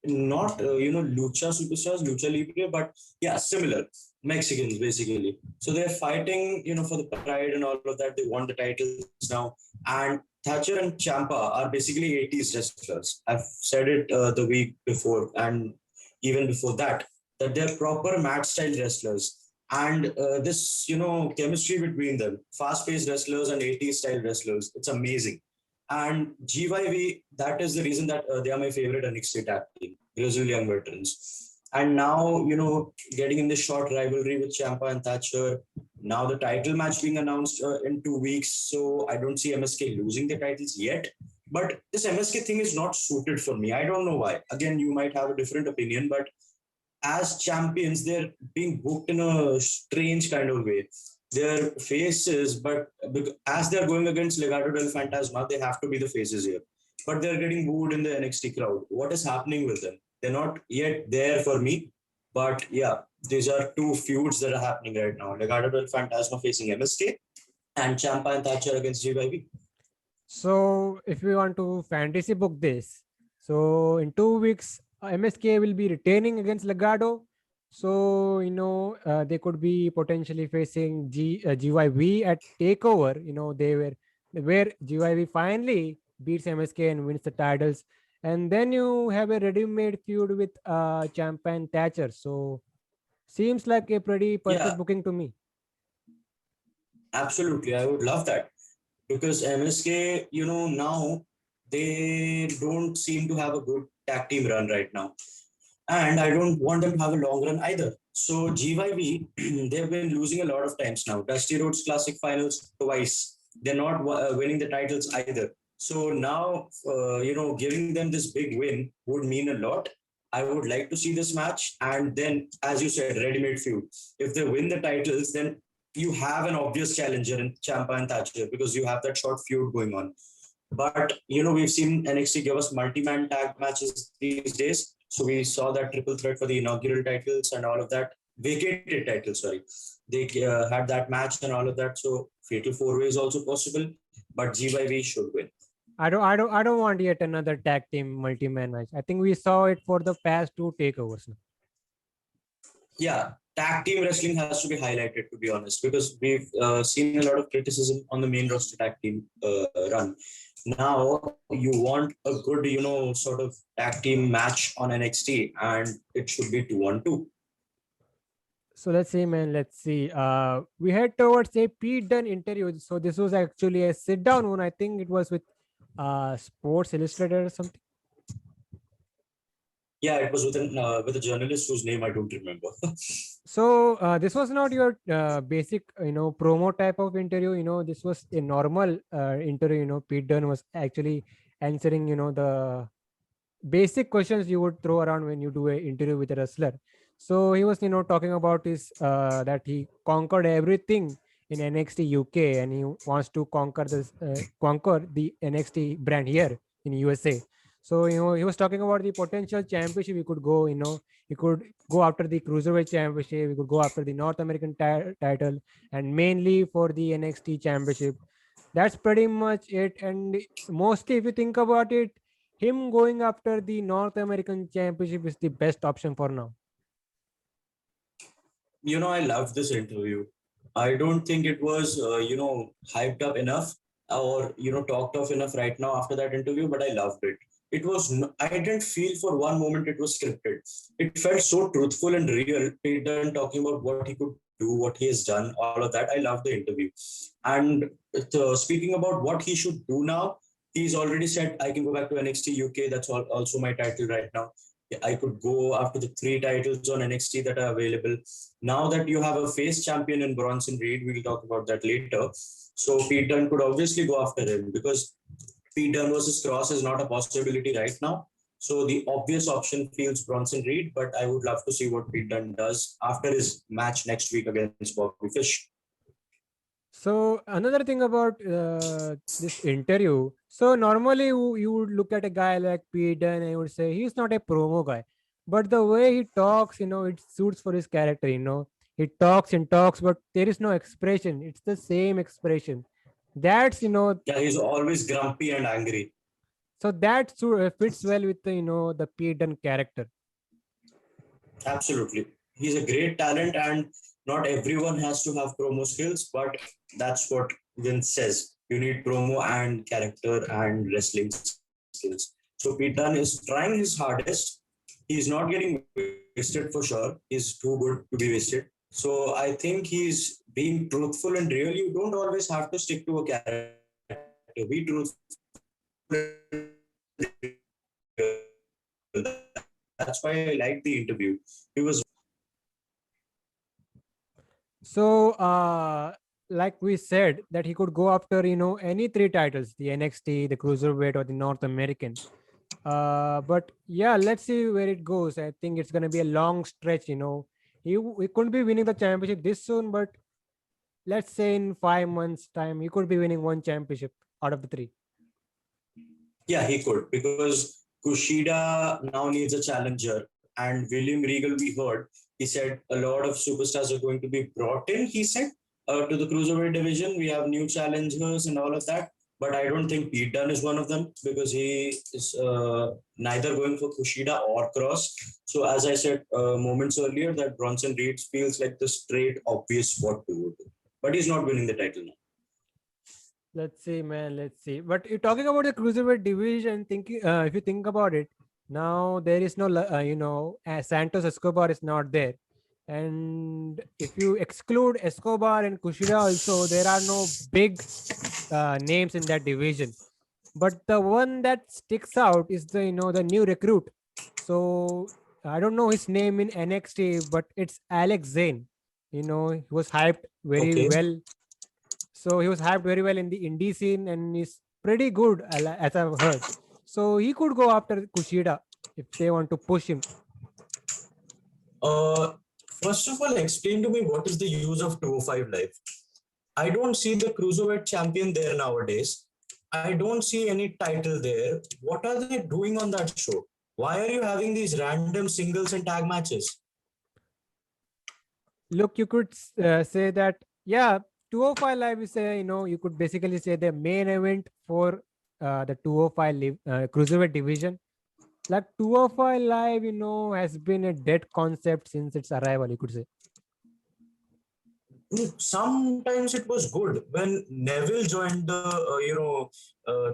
not lucha superstars, lucha libre, but yeah, similar Mexicans basically. So they're fighting for the pride and all of that. They won the titles now, and Thatcher and Ciampa are basically 80s wrestlers. I've said it the week before and even before that they're proper match style wrestlers. And this chemistry between them, fast-paced wrestlers and 80s style wrestlers, it's amazing. And GYV, that is the reason that they are my favorite NXT tag team, Grizzled Young Veterans. And now, getting in this short rivalry with Ciampa and Thatcher. Now the title match being announced in 2 weeks. So I don't see MSK losing the titles yet. But this MSK thing is not suited for me. I don't know why. Again, you might have a different opinion, but as champions, they're being booked in a strange kind of way. They're faces, but as they're going against Legado del Fantasma, they have to be the faces here. But they're getting booed in the NXT crowd. What is happening with them? They're not yet there for me. But yeah, these are two feuds that are happening right now. Legado del Fantasma facing MSK and Ciampa and Thatcher against GYV. So if we want to fantasy book this, so in 2 weeks, MSK will be retaining against Legado. So they could be potentially facing GYV at Takeover. They were where GYV finally beats MSK and wins the titles, and then you have a ready-made feud with Ciampa and Thatcher. So seems like a pretty perfect Yeah, booking to me. absolutely. I would love that. Because MSK, now they don't seem to have a good tag team run right now. And I don't want them to have a long run either. So GYV, they've been losing a lot of times now. Dusty Rhodes Classic finals twice. They're not winning the titles either. So now, giving them this big win would mean a lot. I would like to see this match. And then, as you said, ready-made feud. If they win the titles, then you have an obvious challenger in Ciampa and Thatcher because you have that short feud going on. But we've seen NXT give us multi-man tag matches these days. So we saw that triple threat for the inaugural titles and all of that. Vacated titles, sorry. They had that match and all of that. So fatal four-way is also possible. But GYV should win. I don't want yet another tag team multi-man match. I think we saw it for the past two takeovers now. Yeah, tag team wrestling has to be highlighted, to be honest, because we've seen a lot of criticism on the main roster tag team run. Now you want a good, sort of tag team match on NXT, and it should be 2-on-2. So let's see, man. Let's see. We head towards a Pete Dunne interview. So this was actually a sit-down one. I think it was with Sports Illustrated or something. Yeah, it was with a journalist whose name I don't remember. So this was not your basic, promo type of interview. This was a normal interview. Pete Dunne was actually answering, the basic questions you would throw around when you do an interview with a wrestler. So he was, talking about his that he conquered everything in NXT UK, and he wants to conquer the NXT brand here in USA. So he was talking about the potential championship. He could go, he could go after the Cruiserweight championship. We could go after the North American title, and mainly for the NXT championship. That's pretty much it. And mostly, if you think about it, him going after the North American championship is the best option for now. I love this interview. I don't think it was, hyped up enough or, talked of enough right now after that interview, but I loved it. I didn't feel for one moment it was scripted. It felt so truthful and real. Pete Dunne talking about what he could do, what he has done, all of that. I love the interview. And speaking about what he should do now, he's already said, I can go back to NXT UK. That's also my title right now. I could go after the 3 titles on NXT that are available. Now that you have a face champion in Bronson Reed, we'll talk about that later. So Pete Dunne could obviously go after him because Pete Dunne versus Kross is not a possibility right now. So the obvious option feels Bronson Reed, but I would love to see what Pete Dunne does after his match next week against Bobby Fish. So another thing about this interview. So normally you would look at a guy like Pete Dunne and you would say he's not a promo guy, but the way he talks, it suits for his character. He talks and talks, but there is no expression. It's the same expression. That's Yeah, he's always grumpy and angry. so that fits well with the Pete Dunne character. Absolutely. He's a great talent, and not everyone has to have promo skills, but that's what Vince says. You need promo and character and wrestling skills. So Pete Dunne is trying his hardest. He's not getting wasted for sure. He's too good to be wasted. So I think he's being truthful and real. You don't always have to stick to a character. Be truthful and real. That's why I like the interview. He was So, like we said, that he could go after any three titles: the NXT, the Cruiserweight, or the North American. But yeah, let's see where it goes. I think it's gonna be a long stretch. He couldn't be winning the championship this soon, but let's say in 5 months' time, he could be winning one championship out of the three. Yeah, he could, because Kushida now needs a challenger, and William Regal, we heard, he said a lot of superstars are going to be brought in. He said to the cruiserweight division, we have new challengers and all of that. But I don't think Pete Dunne is one of them, because he is neither going for Kushida or Kross. So as I said moments earlier, that Bronson Reed feels like the straight obvious what to do, but he's not winning the title now. Let's see, man. Let's see. But you're talking about the cruiserweight division. Thinking, if you think about it, now there is no, Santos Escobar is not there, and if you exclude Escobar and Kushida, also there are no big names in that division. But the one that sticks out is the new recruit. So I don't know his name in NXT, but it's Alex Zane. He was hyped very Okay. well, so he was hyped very well in the indie scene and is pretty good, as I've heard. So he could go after Kushida if they want to push him. Uh, First of all, explain to me what is the use of 205 Live. I don't see the cruiserweight champion there nowadays. I don't see any title there. What are they doing on that show? Why are you having these random singles and tag matches? Look, you could say that, yeah, 205 Live is you could basically say the main event for the 205 cruiserweight division. Like 205 Live, has been a dead concept since its arrival, you could say. Sometimes it was good when Neville joined the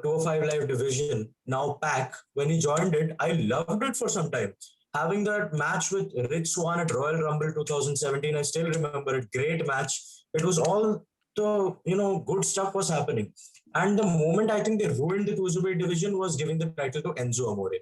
205 Live division, now Pack. When he joined it, I loved it for some time. Having that match with Rich Swann at Royal Rumble 2017, I still remember it. Great match. It was all the good stuff was happening. And the moment I think they ruined the cruiserweight division was giving the title to Enzo Amore.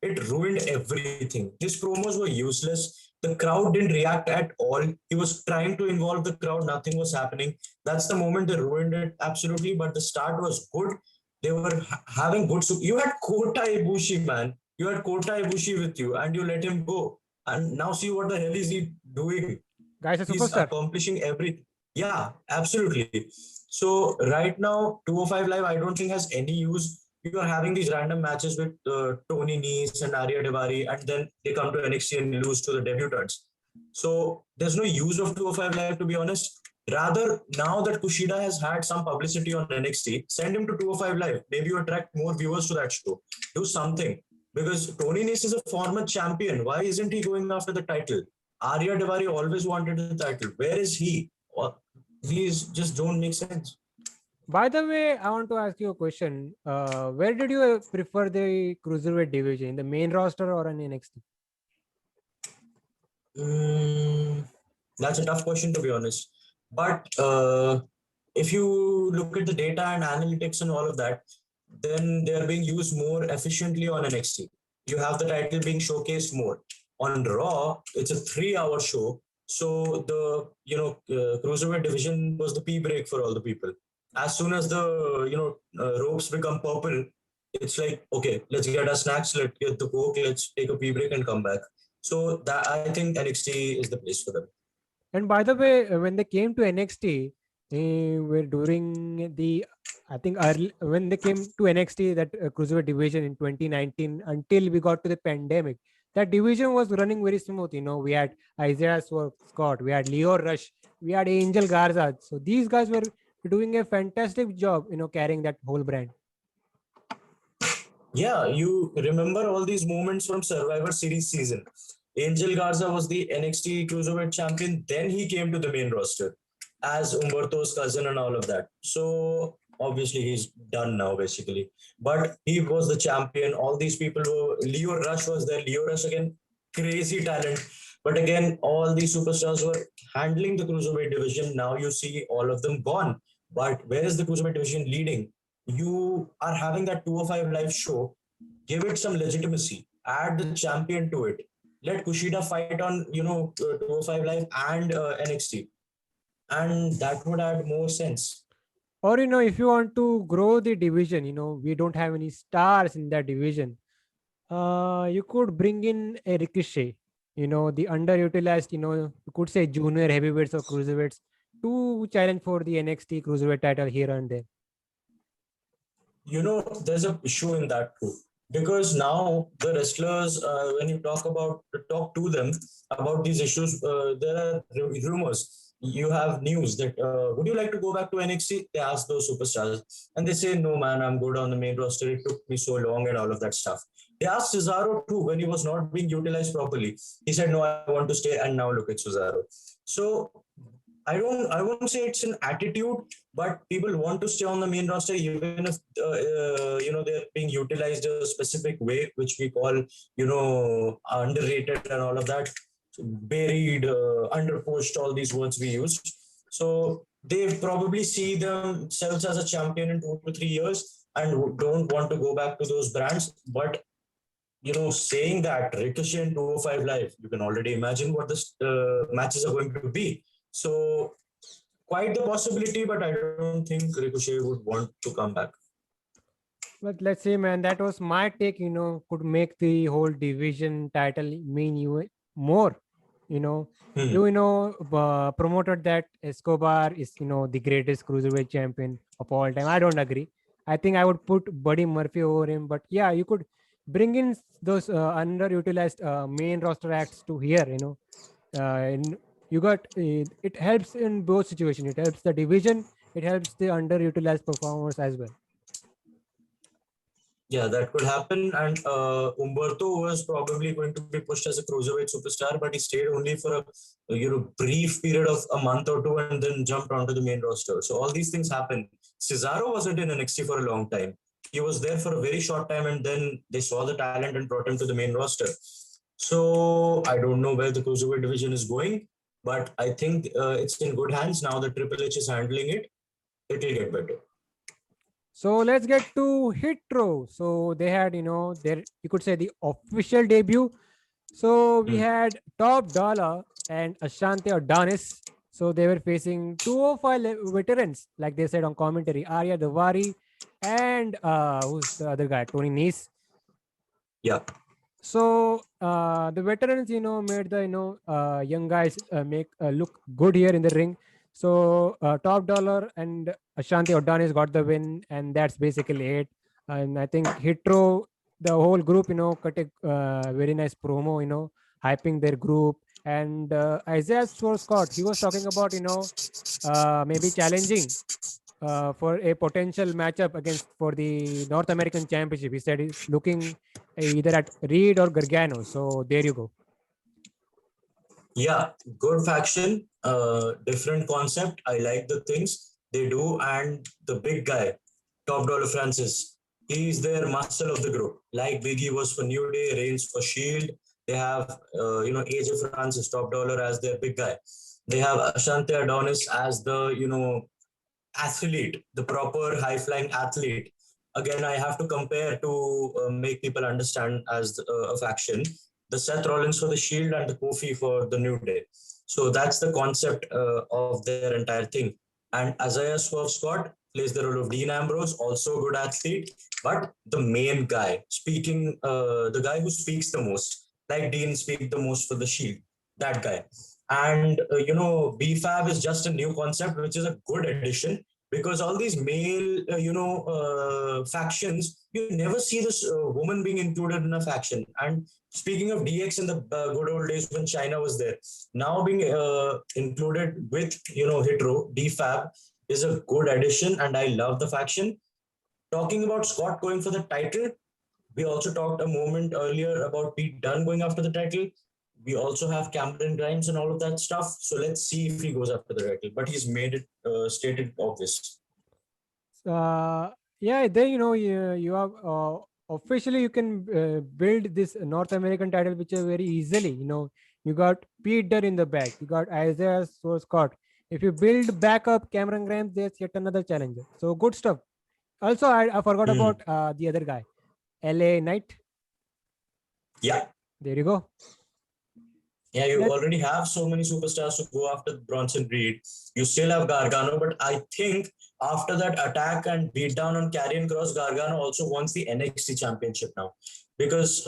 It ruined everything. His promos were useless. The crowd didn't react at all. He was trying to involve the crowd, nothing was happening. That's the moment they ruined it, absolutely. But the start was good. They were having good. You had Kota Ibushi, man. You had Kota Ibushi with you, and you let him go. And now see what the hell is he doing? Guys, a He's superstar. accomplishing everything. Yeah, absolutely. So right now, 205 Live, I don't think has any use. You are having these random matches with Toni Nese and Ariya and then they come to NXT and lose to the debutants. So there's no use of 205 Live, to be honest. Rather, now that Kushida has had some publicity on NXT, send him to 205 Live. Maybe you attract more viewers to that show. Do something. Because Toni Nese is a former champion. Why isn't he going after the title? Ariya always wanted the title. Where is he? These just don't make sense. By the way, I want to ask you a question. Where did you prefer the cruiserweight division, in the main roster or in NXT? Mm, that's a tough question, to be honest. But if you look at the data and analytics and all of that, then they are being used more efficiently on NXT. You have the title being showcased more. On Raw, it's a 3 hour show. So the cruiserweight division was the pee break for all the people. As soon as the ropes become purple, it's like, okay, let's get our snacks, let's get the coke, let's take a pee break and come back. So that I think NXT is the place for them. And by the way, when they came to NXT, were during the, I think early, when they came to NXT, that cruiserweight division in 2019, until we got to the pandemic, that division was running very smooth. We had Isaiah Scott, we had Leo Rush, we had Angel Garza. So these guys were doing a fantastic job, carrying that whole brand. Yeah, you remember all these moments from Survivor Series season. Angel Garza was the NXT Cruiserweight champion. Then he came to the main roster as Umberto's cousin and all of that. So obviously he's done now, basically. But he was the champion. All these people were. Leo Rush was there. Leo Rush again, crazy talent. But again, all these superstars were handling the Cruiserweight division. Now you see all of them gone. But where is the Cruiserweight division leading? You are having that 205 live show, give it some legitimacy, add the champion to it, let Kushida fight on 205 live and NXT, and that would add more sense. Or, if you want to grow the division, we don't have any stars in that division. You could bring in a Ricochet, the underutilized, you could say junior heavyweights or cruiserweights to challenge for the NXT cruiserweight title here and there. There's a issue in that too, because now the wrestlers, when you talk to them about these issues, there are rumors. You have news that would you like to go back to NXT? They ask those superstars, and they say, "No, man, I'm good on the main roster. It took me so long, and all of that stuff." They asked Cesaro too when he was not being utilized properly. He said, "No, I want to stay," and now look at Cesaro. So I won't say it's an attitude, but people want to stay on the main roster even if they're being utilized a specific way, which we call underrated and all of that, buried, underpushed, all these words we used. So they probably see themselves as a champion in 2 to 3 years and don't want to go back to those brands. But saying that Ricochet and 205 Live, you can already imagine what the matches are going to be. So quite the possibility, but I don't think Ricochet would want to come back. But let's say, man, that was my take, could make the whole division title mean you more. Hmm. Promoted that Escobar is, the greatest cruiserweight champion of all time. I don't agree. I think I would put Buddy Murphy over him. But yeah, you could bring in those underutilized main roster acts to here, and you got it helps in both situations. It helps the division, it helps the underutilized performers as well. Yeah, that could happen. And Umberto was probably going to be pushed as a cruiserweight superstar, but he stayed only for a brief period of a month or two and then jumped onto the main roster. So all these things happen. Cesaro wasn't in NXT for a long time. He was there for a very short time, and then they saw the talent and brought him to the main roster. So I don't know where the cruiserweight division is going, but I think it's in good hands now that Triple H is handling it. It'll get better. So let's get to Hit Row. So they had, their, you could say, the official debut. So we Hmm. had Top Dollar and Ashanti or Danis. So they were facing 205 veterans, like they said on commentary, Ariya Davari and who's the other guy, Toni Nese. Yeah. So the veterans, made the young guys make look good here in the ring. So Top Dollar and Ashanti Odanis got the win, and that's basically it. And I think Hitro, the whole group, cut a very nice promo, hyping their group. And Isaiah Scott, he was talking about, maybe challenging for a potential matchup against for the North American Championship. He said he's looking either at Reed or Gargano. So there you go. Yeah, good faction, different concept. I like the things they do, and the big guy, Top Dollar Francis, he's their muscle of the group. Like Biggie was for New Day, Reigns for Shield. They have AJ Francis, Top Dollar as their big guy. They have Ashante Adonis as the athlete, the proper high flying athlete. Again, I have to compare to make people understand as a faction. The Seth Rollins for the Shield and the Kofi for the New Day. So that's the concept of their entire thing. And Isaiah Swerve Scott plays the role of Dean Ambrose, also a good athlete, but the main guy, the guy who speaks the most, like Dean speak the most for the Shield, that guy. And BFAB is just a new concept, which is a good addition, because all these male factions, you never see this woman being included in a faction. And speaking of DX in the good old days when China was there, now being included with hetero BFAB is a good addition, and I love the faction. Talking about Scott going for the title, we also talked a moment earlier about Pete Dunne going after the title. We also have Cameron Grimes and all of that stuff. So let's see if he goes after the title. But he's made it stated obvious. Yeah, then you have officially you can build this North American title picture very easily. You got Pete Dunne in the back, you got Isaiah Scott. If you build back up Cameron Grimes, there's yet another challenger. So good stuff. Also, I forgot Mm. about the other guy, LA Knight. Yeah. There you go. Yeah, you already have so many superstars to go after Bronson Reed. You still have Gargano, but I think after that attack and beatdown on Karrion Kross, Gargano also wants the NXT Championship now. Because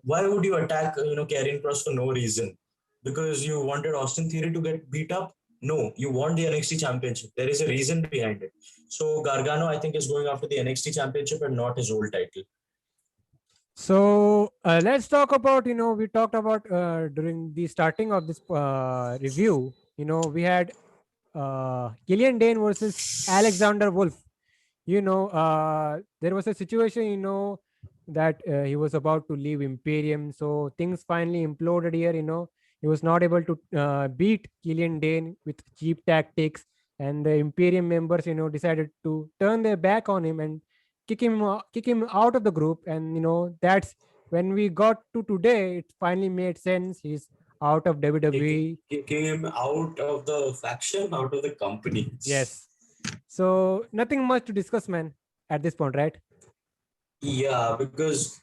why would you attack Karrion Kross for no reason? Because you wanted Austin Theory to get beat up? No, you want the NXT Championship. There is a reason behind it. So Gargano, I think, is going after the NXT Championship and not his old title. So let's talk about, we talked about during the starting of this review, we had Killian Dane versus Alexander Wolfe. There was a situation, that he was about to leave Imperium. So things finally imploded here, He was not able to beat Killian Dane with cheap tactics. And the Imperium members, decided to turn their back on him and kick him out of the group. And, that's when we got to today, it finally made sense. He's out of WWE. Kicking him out of the faction, out of the company. Yes. So nothing much to discuss, man, at this point, right? Yeah, because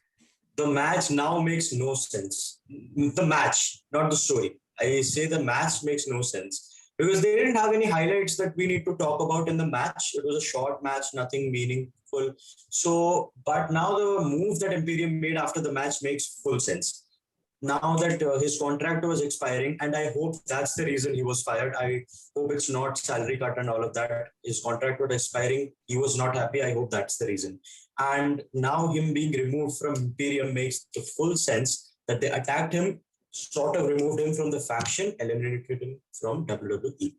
the match now makes no sense. The match, not the story. I say the match makes no sense because they didn't have any highlights that we need to talk about in the match. It was a short match, nothing meaningful. So, but now the move that Imperium made after the match makes full sense. Now that his contract was expiring, and I hope that's the reason he was fired. I hope it's not salary cut and all of that. His contract was expiring. He was not happy. I hope that's the reason. And now him being removed from Imperium makes the full sense that they attacked him, sort of removed him from the faction, eliminated him from WWE.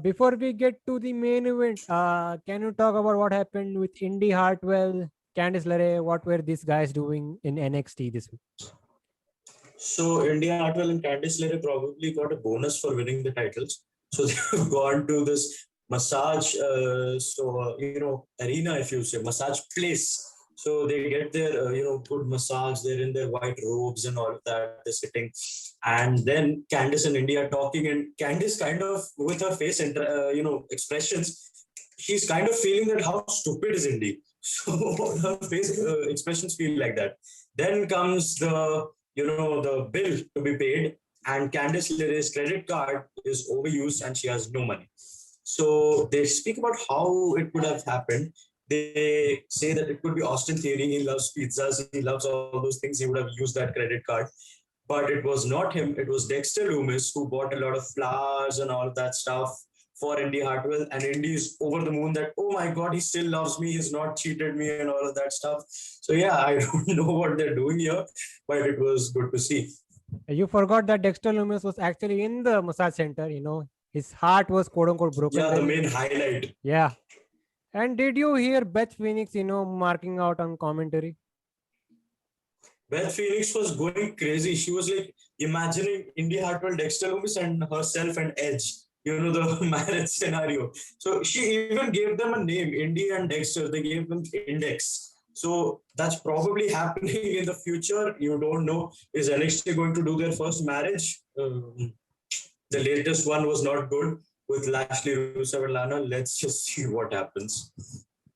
Before we get to the main event, can you talk about what happened with Indy Hartwell, Candice LeRae? What were these guys doing in NXT this week? So Indy Hartwell and Candice LeRae probably got a bonus for winning the titles. So they've gone to this massage, arena, if you say, massage place. So they get their, good massage. They're in their white robes and all of that. They're sitting. And then Candice and Indy are talking, and Candice kind of, with her face, expressions, she's kind of feeling that how stupid is Indy. So her face expressions feel like that. Then comes the bill to be paid, and Candice LeRae's credit card is overused and she has no money. So they speak about how it could have happened. They say that it could be Austin Theory. He loves pizzas. He loves all those things. He would have used that credit card. But it was not him. It was Dexter Lumis who bought a lot of flowers and all of that stuff for Indy Hartwell. And Indy is over the moon that, oh my God, he still loves me. He's not cheated me and all of that stuff. So yeah, I don't know what they're doing here, but it was good to see. You forgot that Dexter Lumis was actually in the massage center. His heart was quote unquote broken. Yeah, the main highlight. Yeah. And did you hear Beth Phoenix, marking out on commentary? Beth Phoenix was going crazy. She was like imagining Indy Hartwell, Dexter Lumis, and herself and Edge. The marriage scenario. So she even gave them a name, Indy and Dexter. They gave them Index. So that's probably happening in the future. You don't know. Is NXT going to do their first marriage? The latest one was not good with Lashley, Rusev, and Lana. Let's just see what happens.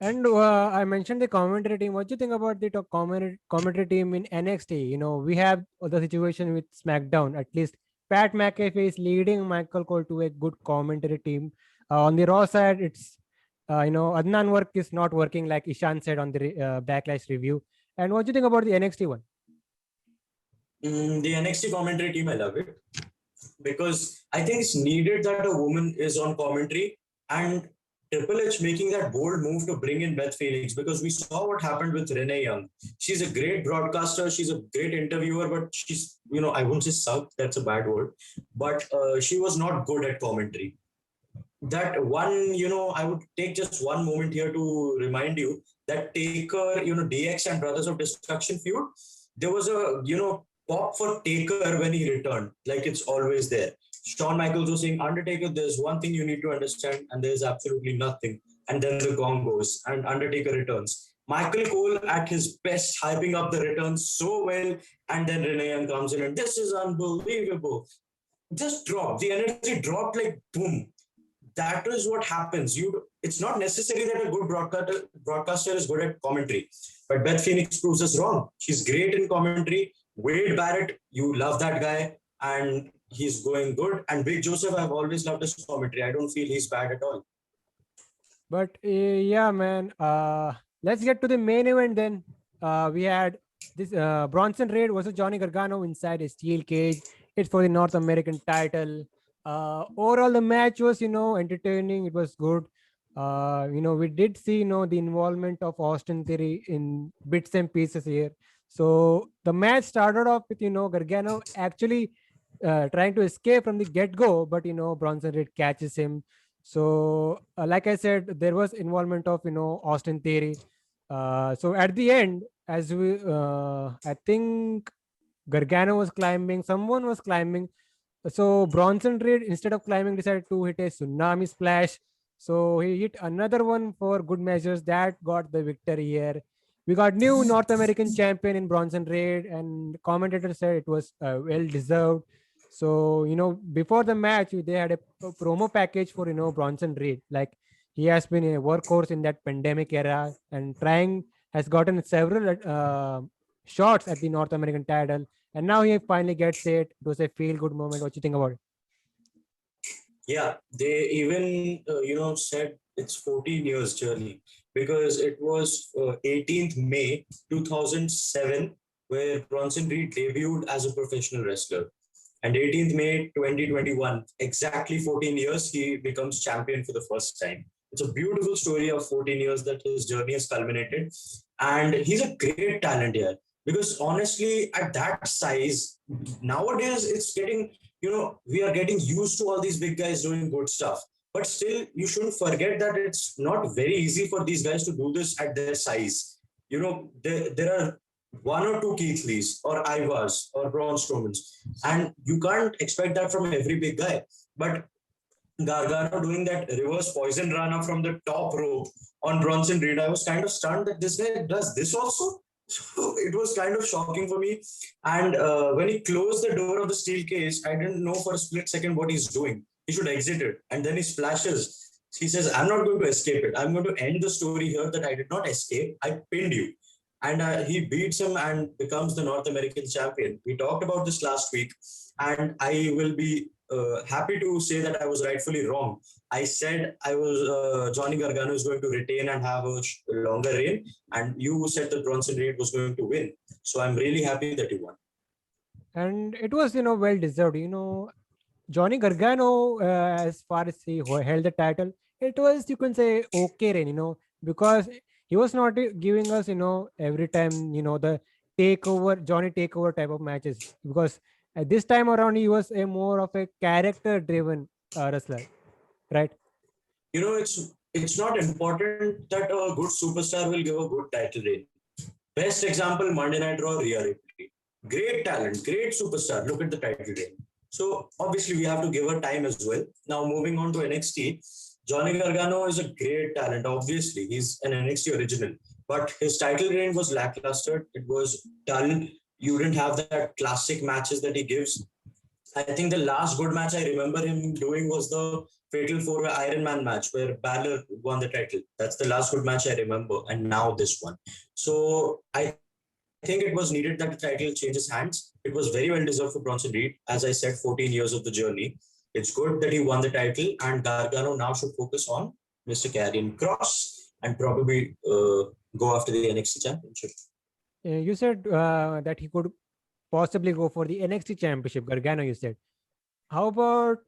And I mentioned the commentary team. What do you think about the commentary team in NXT? We have the situation with SmackDown. At least Pat McAfee is leading Michael Cole to a good commentary team. On the Raw side, it's Adnan work is not working, like Ishan said on the Backlash review. And what do you think about the NXT one? The NXT commentary team, I love it. because I think it's needed that a woman is on commentary, and Triple H making that bold move to bring in Beth Phoenix, because we saw what happened with Renee Young. She's a great broadcaster, she's a great interviewer, but she's, I wouldn't say sucked, that's a bad word, but she was not good at commentary. That one, I would take just one moment here to remind you that Taker, DX and Brothers of Destruction feud, there was a, pop for Taker when he returned, like it's always there. Shawn Michaels was saying, Undertaker, there's one thing you need to understand, and there's absolutely nothing. And then the gong goes, and Undertaker returns. Michael Cole at his best, hyping up the return so well, and then Renee Young comes in, and this is unbelievable. Just dropped. The energy dropped like boom. That is what happens. It's not necessary that a good broadcaster is good at commentary, but Beth Phoenix proves us wrong. She's great in commentary. Wade Barrett, you love that guy, and he's going good. And Big Joseph, I've always loved his commentary. I don't feel he's bad at all. But yeah, man. Let's get to the main event then. We had this Bronson Reed versus Johnny Gargano inside a steel cage. It's for the North American title. Overall, the match was, entertaining. It was good. We did see, the involvement of Austin Theory in bits and pieces here. So the match started off with, Gargano actually trying to escape from the get-go, but, Bronson Reed catches him. So, like I said, there was involvement of, Austin Theory. So at the end, I think Gargano was climbing, someone was climbing. So Bronson Reed, instead of climbing, decided to hit a tsunami splash. So he hit another one for good measures. That got the victory here. We got new North American champion in Bronson Reed, and commentator said it was well deserved. So, before the match, they had a promo package for, Bronson Reed. Like, he has been a workhorse in that pandemic era and has gotten several shots at the North American title. And now he finally gets it. It was a feel-good moment. What you think about it? Yeah, they even, said it's 14 years journey, because it was 18th May 2007 where Bronson Reed debuted as a professional wrestler. And 18th May 2021, exactly 14 years, he becomes champion for the first time. It's a beautiful story of 14 years that his journey has culminated. And he's a great talent here. Because honestly, at that size, nowadays it's getting, we are getting used to all these big guys doing good stuff. But still, you shouldn't forget that it's not very easy for these guys to do this at their size. There are one or two Keith Lees or Ivars or Braun Strowmans, and you can't expect that from every big guy. But Gargano doing that reverse poison rana from the top rope on Bronson Reed, I was kind of stunned that this guy does this also. So it was kind of shocking for me. And when he closed the door of the steel cage, I didn't know for a split second what he's doing. He should exit it. And then he splashes. He says, I'm not going to escape it. I'm going to end the story here that I did not escape. I pinned you. And he beats him and becomes the North American champion. We talked about this last week, and I will be happy to say that I was rightfully wrong. I said Johnny Gargano is going to retain and have a longer reign, and you said that Bronson Reed was going to win. So I'm really happy that he won. And it was, well deserved. Johnny Gargano, as far as he held the title, it was, you can say, okay reign, because he was not giving us, every time, the Johnny takeover type of matches. Because at this time around, he was a more of a character-driven wrestler, right? It's not important that a good superstar will give a good title reign. Best example, Monday Night Raw, Rhea Ripley. Great talent, great superstar. Look at the title reign. So obviously we have to give her time as well. Now moving on to NXT, Johnny Gargano is a great talent. Obviously, he's an NXT original, but his title reign was lackluster. It was dull. You didn't have that classic matches that he gives. I think the last good match I remember him doing was the Fatal 4-Way Iron Man match where Balor won the title. That's the last good match I remember, and now this one. So I think it was needed that the title changes hands. It was very well deserved for Bronson Reed. As I said, 14 years of the journey. It's good that he won the title, and Gargano now should focus on Mr. Karrion Kross and probably go after the NXT championship. You said that he could possibly go for the NXT championship, Gargano, you said. How about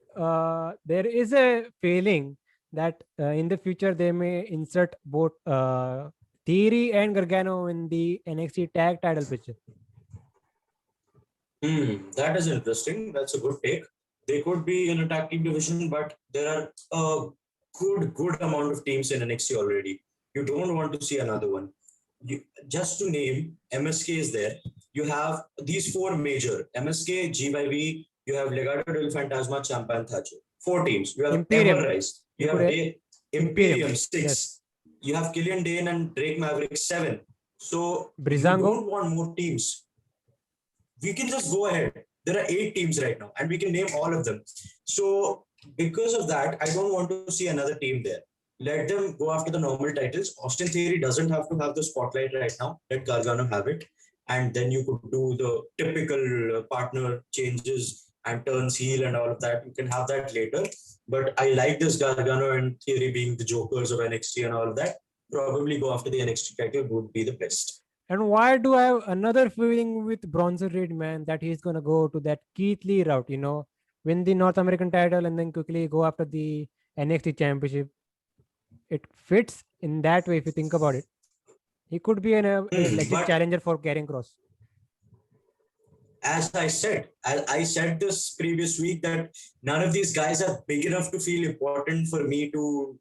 there is a feeling that in the future they may insert both Theory and Gargano in the NXT tag title picture. That is interesting. That's a good take. They could be in a tag team division, but there are a good amount of teams in NXT already. You don't want to see another one. You, just to name, MSK is there. You have these four major MSK, GYV, you have Legado del Fantasma, Ciampa, and Thatcher. Four teams. You have Ever Imperium. Rise. You You could have Imperium. Imperium, Yes. six. You have Killian, Dane, and Drake Maverick, seven. So you Brizango. don't want more teams. We can just go ahead. There are eight teams right now, and we can name all of them. So because of that, I don't want to see another team there. Let them go after the normal titles. Austin Theory doesn't have to have the spotlight right now. Let Gargano have it, and then you could do the typical partner changes and turns heel and all of that. You can have that later. But I like this Gargano and Theory being the jokers of NXT and all of that. Probably go after the NXT title would be the best. And why do I have another feeling with Bronson Reed, man, that he's gonna go to that Keith Lee route, win the North American title and then quickly go after the NXT championship. It fits in that way if you think about it. He could be a legit But challenger for Karrion Kross. as I said this previous week that none of these guys are big enough to feel important for me to,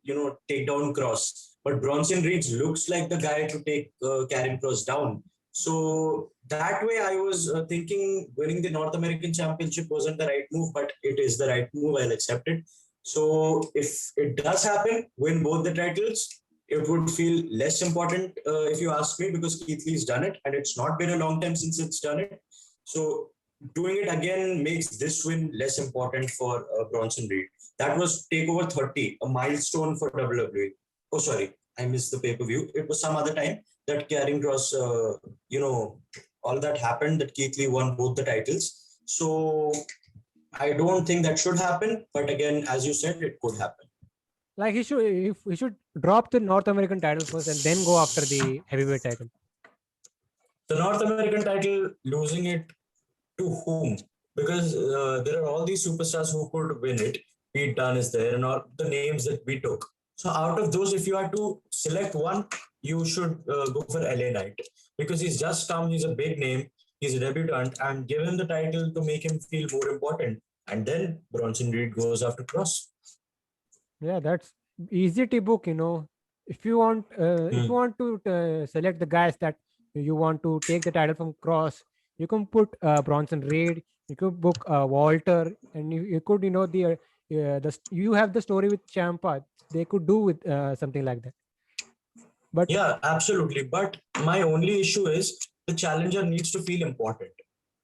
take down Kross. But Bronson Reed looks like the guy to take Karrion Kross down. So that way, I was thinking winning the North American Championship wasn't the right move, but it is the right move. I'll accept it. So if it does happen, win both the titles, it would feel less important if you ask me because Keith Lee's done it, and it's not been a long time since it's done it. So doing it again makes this win less important for Bronson Reed. That was Takeover 30, a milestone for WWE. Oh, sorry, I missed the pay-per-view. It was some other time that Karrion Kross, all that happened, that Keith Lee won both the titles. So I don't think that should happen. But again, as you said, it could happen. Like he should drop the North American title first and then go after the heavyweight title. The North American title, losing it to whom? Because there are all these superstars who could win it. Pete Dunne is there, and all the names that we took. So out of those, if you had to select one, you should go for LA Knight because he's just come. He's a big name. He's a debutant, and give him the title to make him feel more important. And then Bronson Reed goes after Kross. Yeah, that's easy to book. If you want, to select the guys that you want to take the title from Kross, you can put Bronson Reed. You could book Walter, and you could, you have the story with Ciampa. They could do with something like that. But yeah, absolutely. But my only issue is the challenger needs to feel important.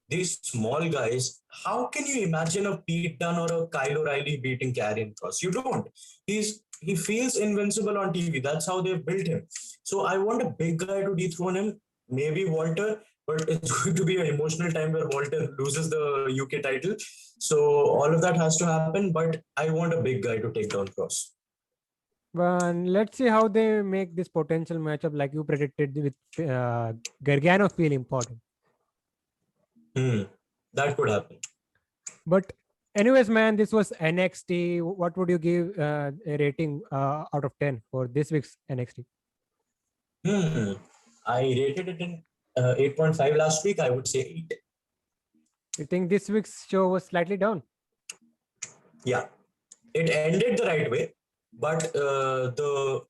These small guys, how can you imagine a Pete Dunne or a Kyle O'Reilly beating Karrion Kross? You don't. He feels invincible on TV. That's how they've built him. So I want a big guy to dethrone him. Maybe Walter, but it's going to be an emotional time where Walter loses the UK title. So all of that has to happen. But I want a big guy to take down Kross. let's see how they make this potential matchup, like you predicted, with Gargano feel important. That could happen. But anyways, man, this was NXT. What would you give a rating out of 10 for this week's NXT? I rated it in 8.5 last week. I would say 8. You think this week's show was slightly down? Yeah, it ended the right way, but the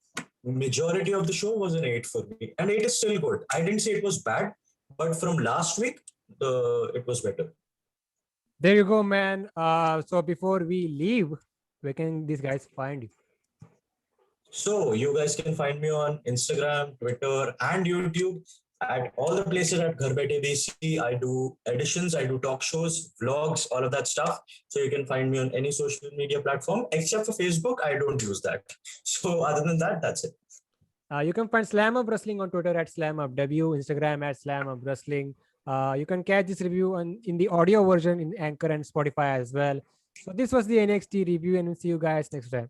majority of the show was an 8 for me, and 8 is still good. I didn't say it was bad, but from last week, it was better. There you go, man. So before we leave, where can these guys find you? So you guys can find me on Instagram, Twitter, and YouTube at all the places at Ghar Baithe Desi. I do editions, I do talk shows, vlogs, all of that stuff. So you can find me on any social media platform except for Facebook. I don't use that. So other than that, that's it. You can find Slamhub Wrestling on Twitter at SlamhubW, Instagram at Slamhub Wrestling. You can catch this review in the audio version in Anchor and Spotify as well. So this was the NXT review, and we'll see you guys next time.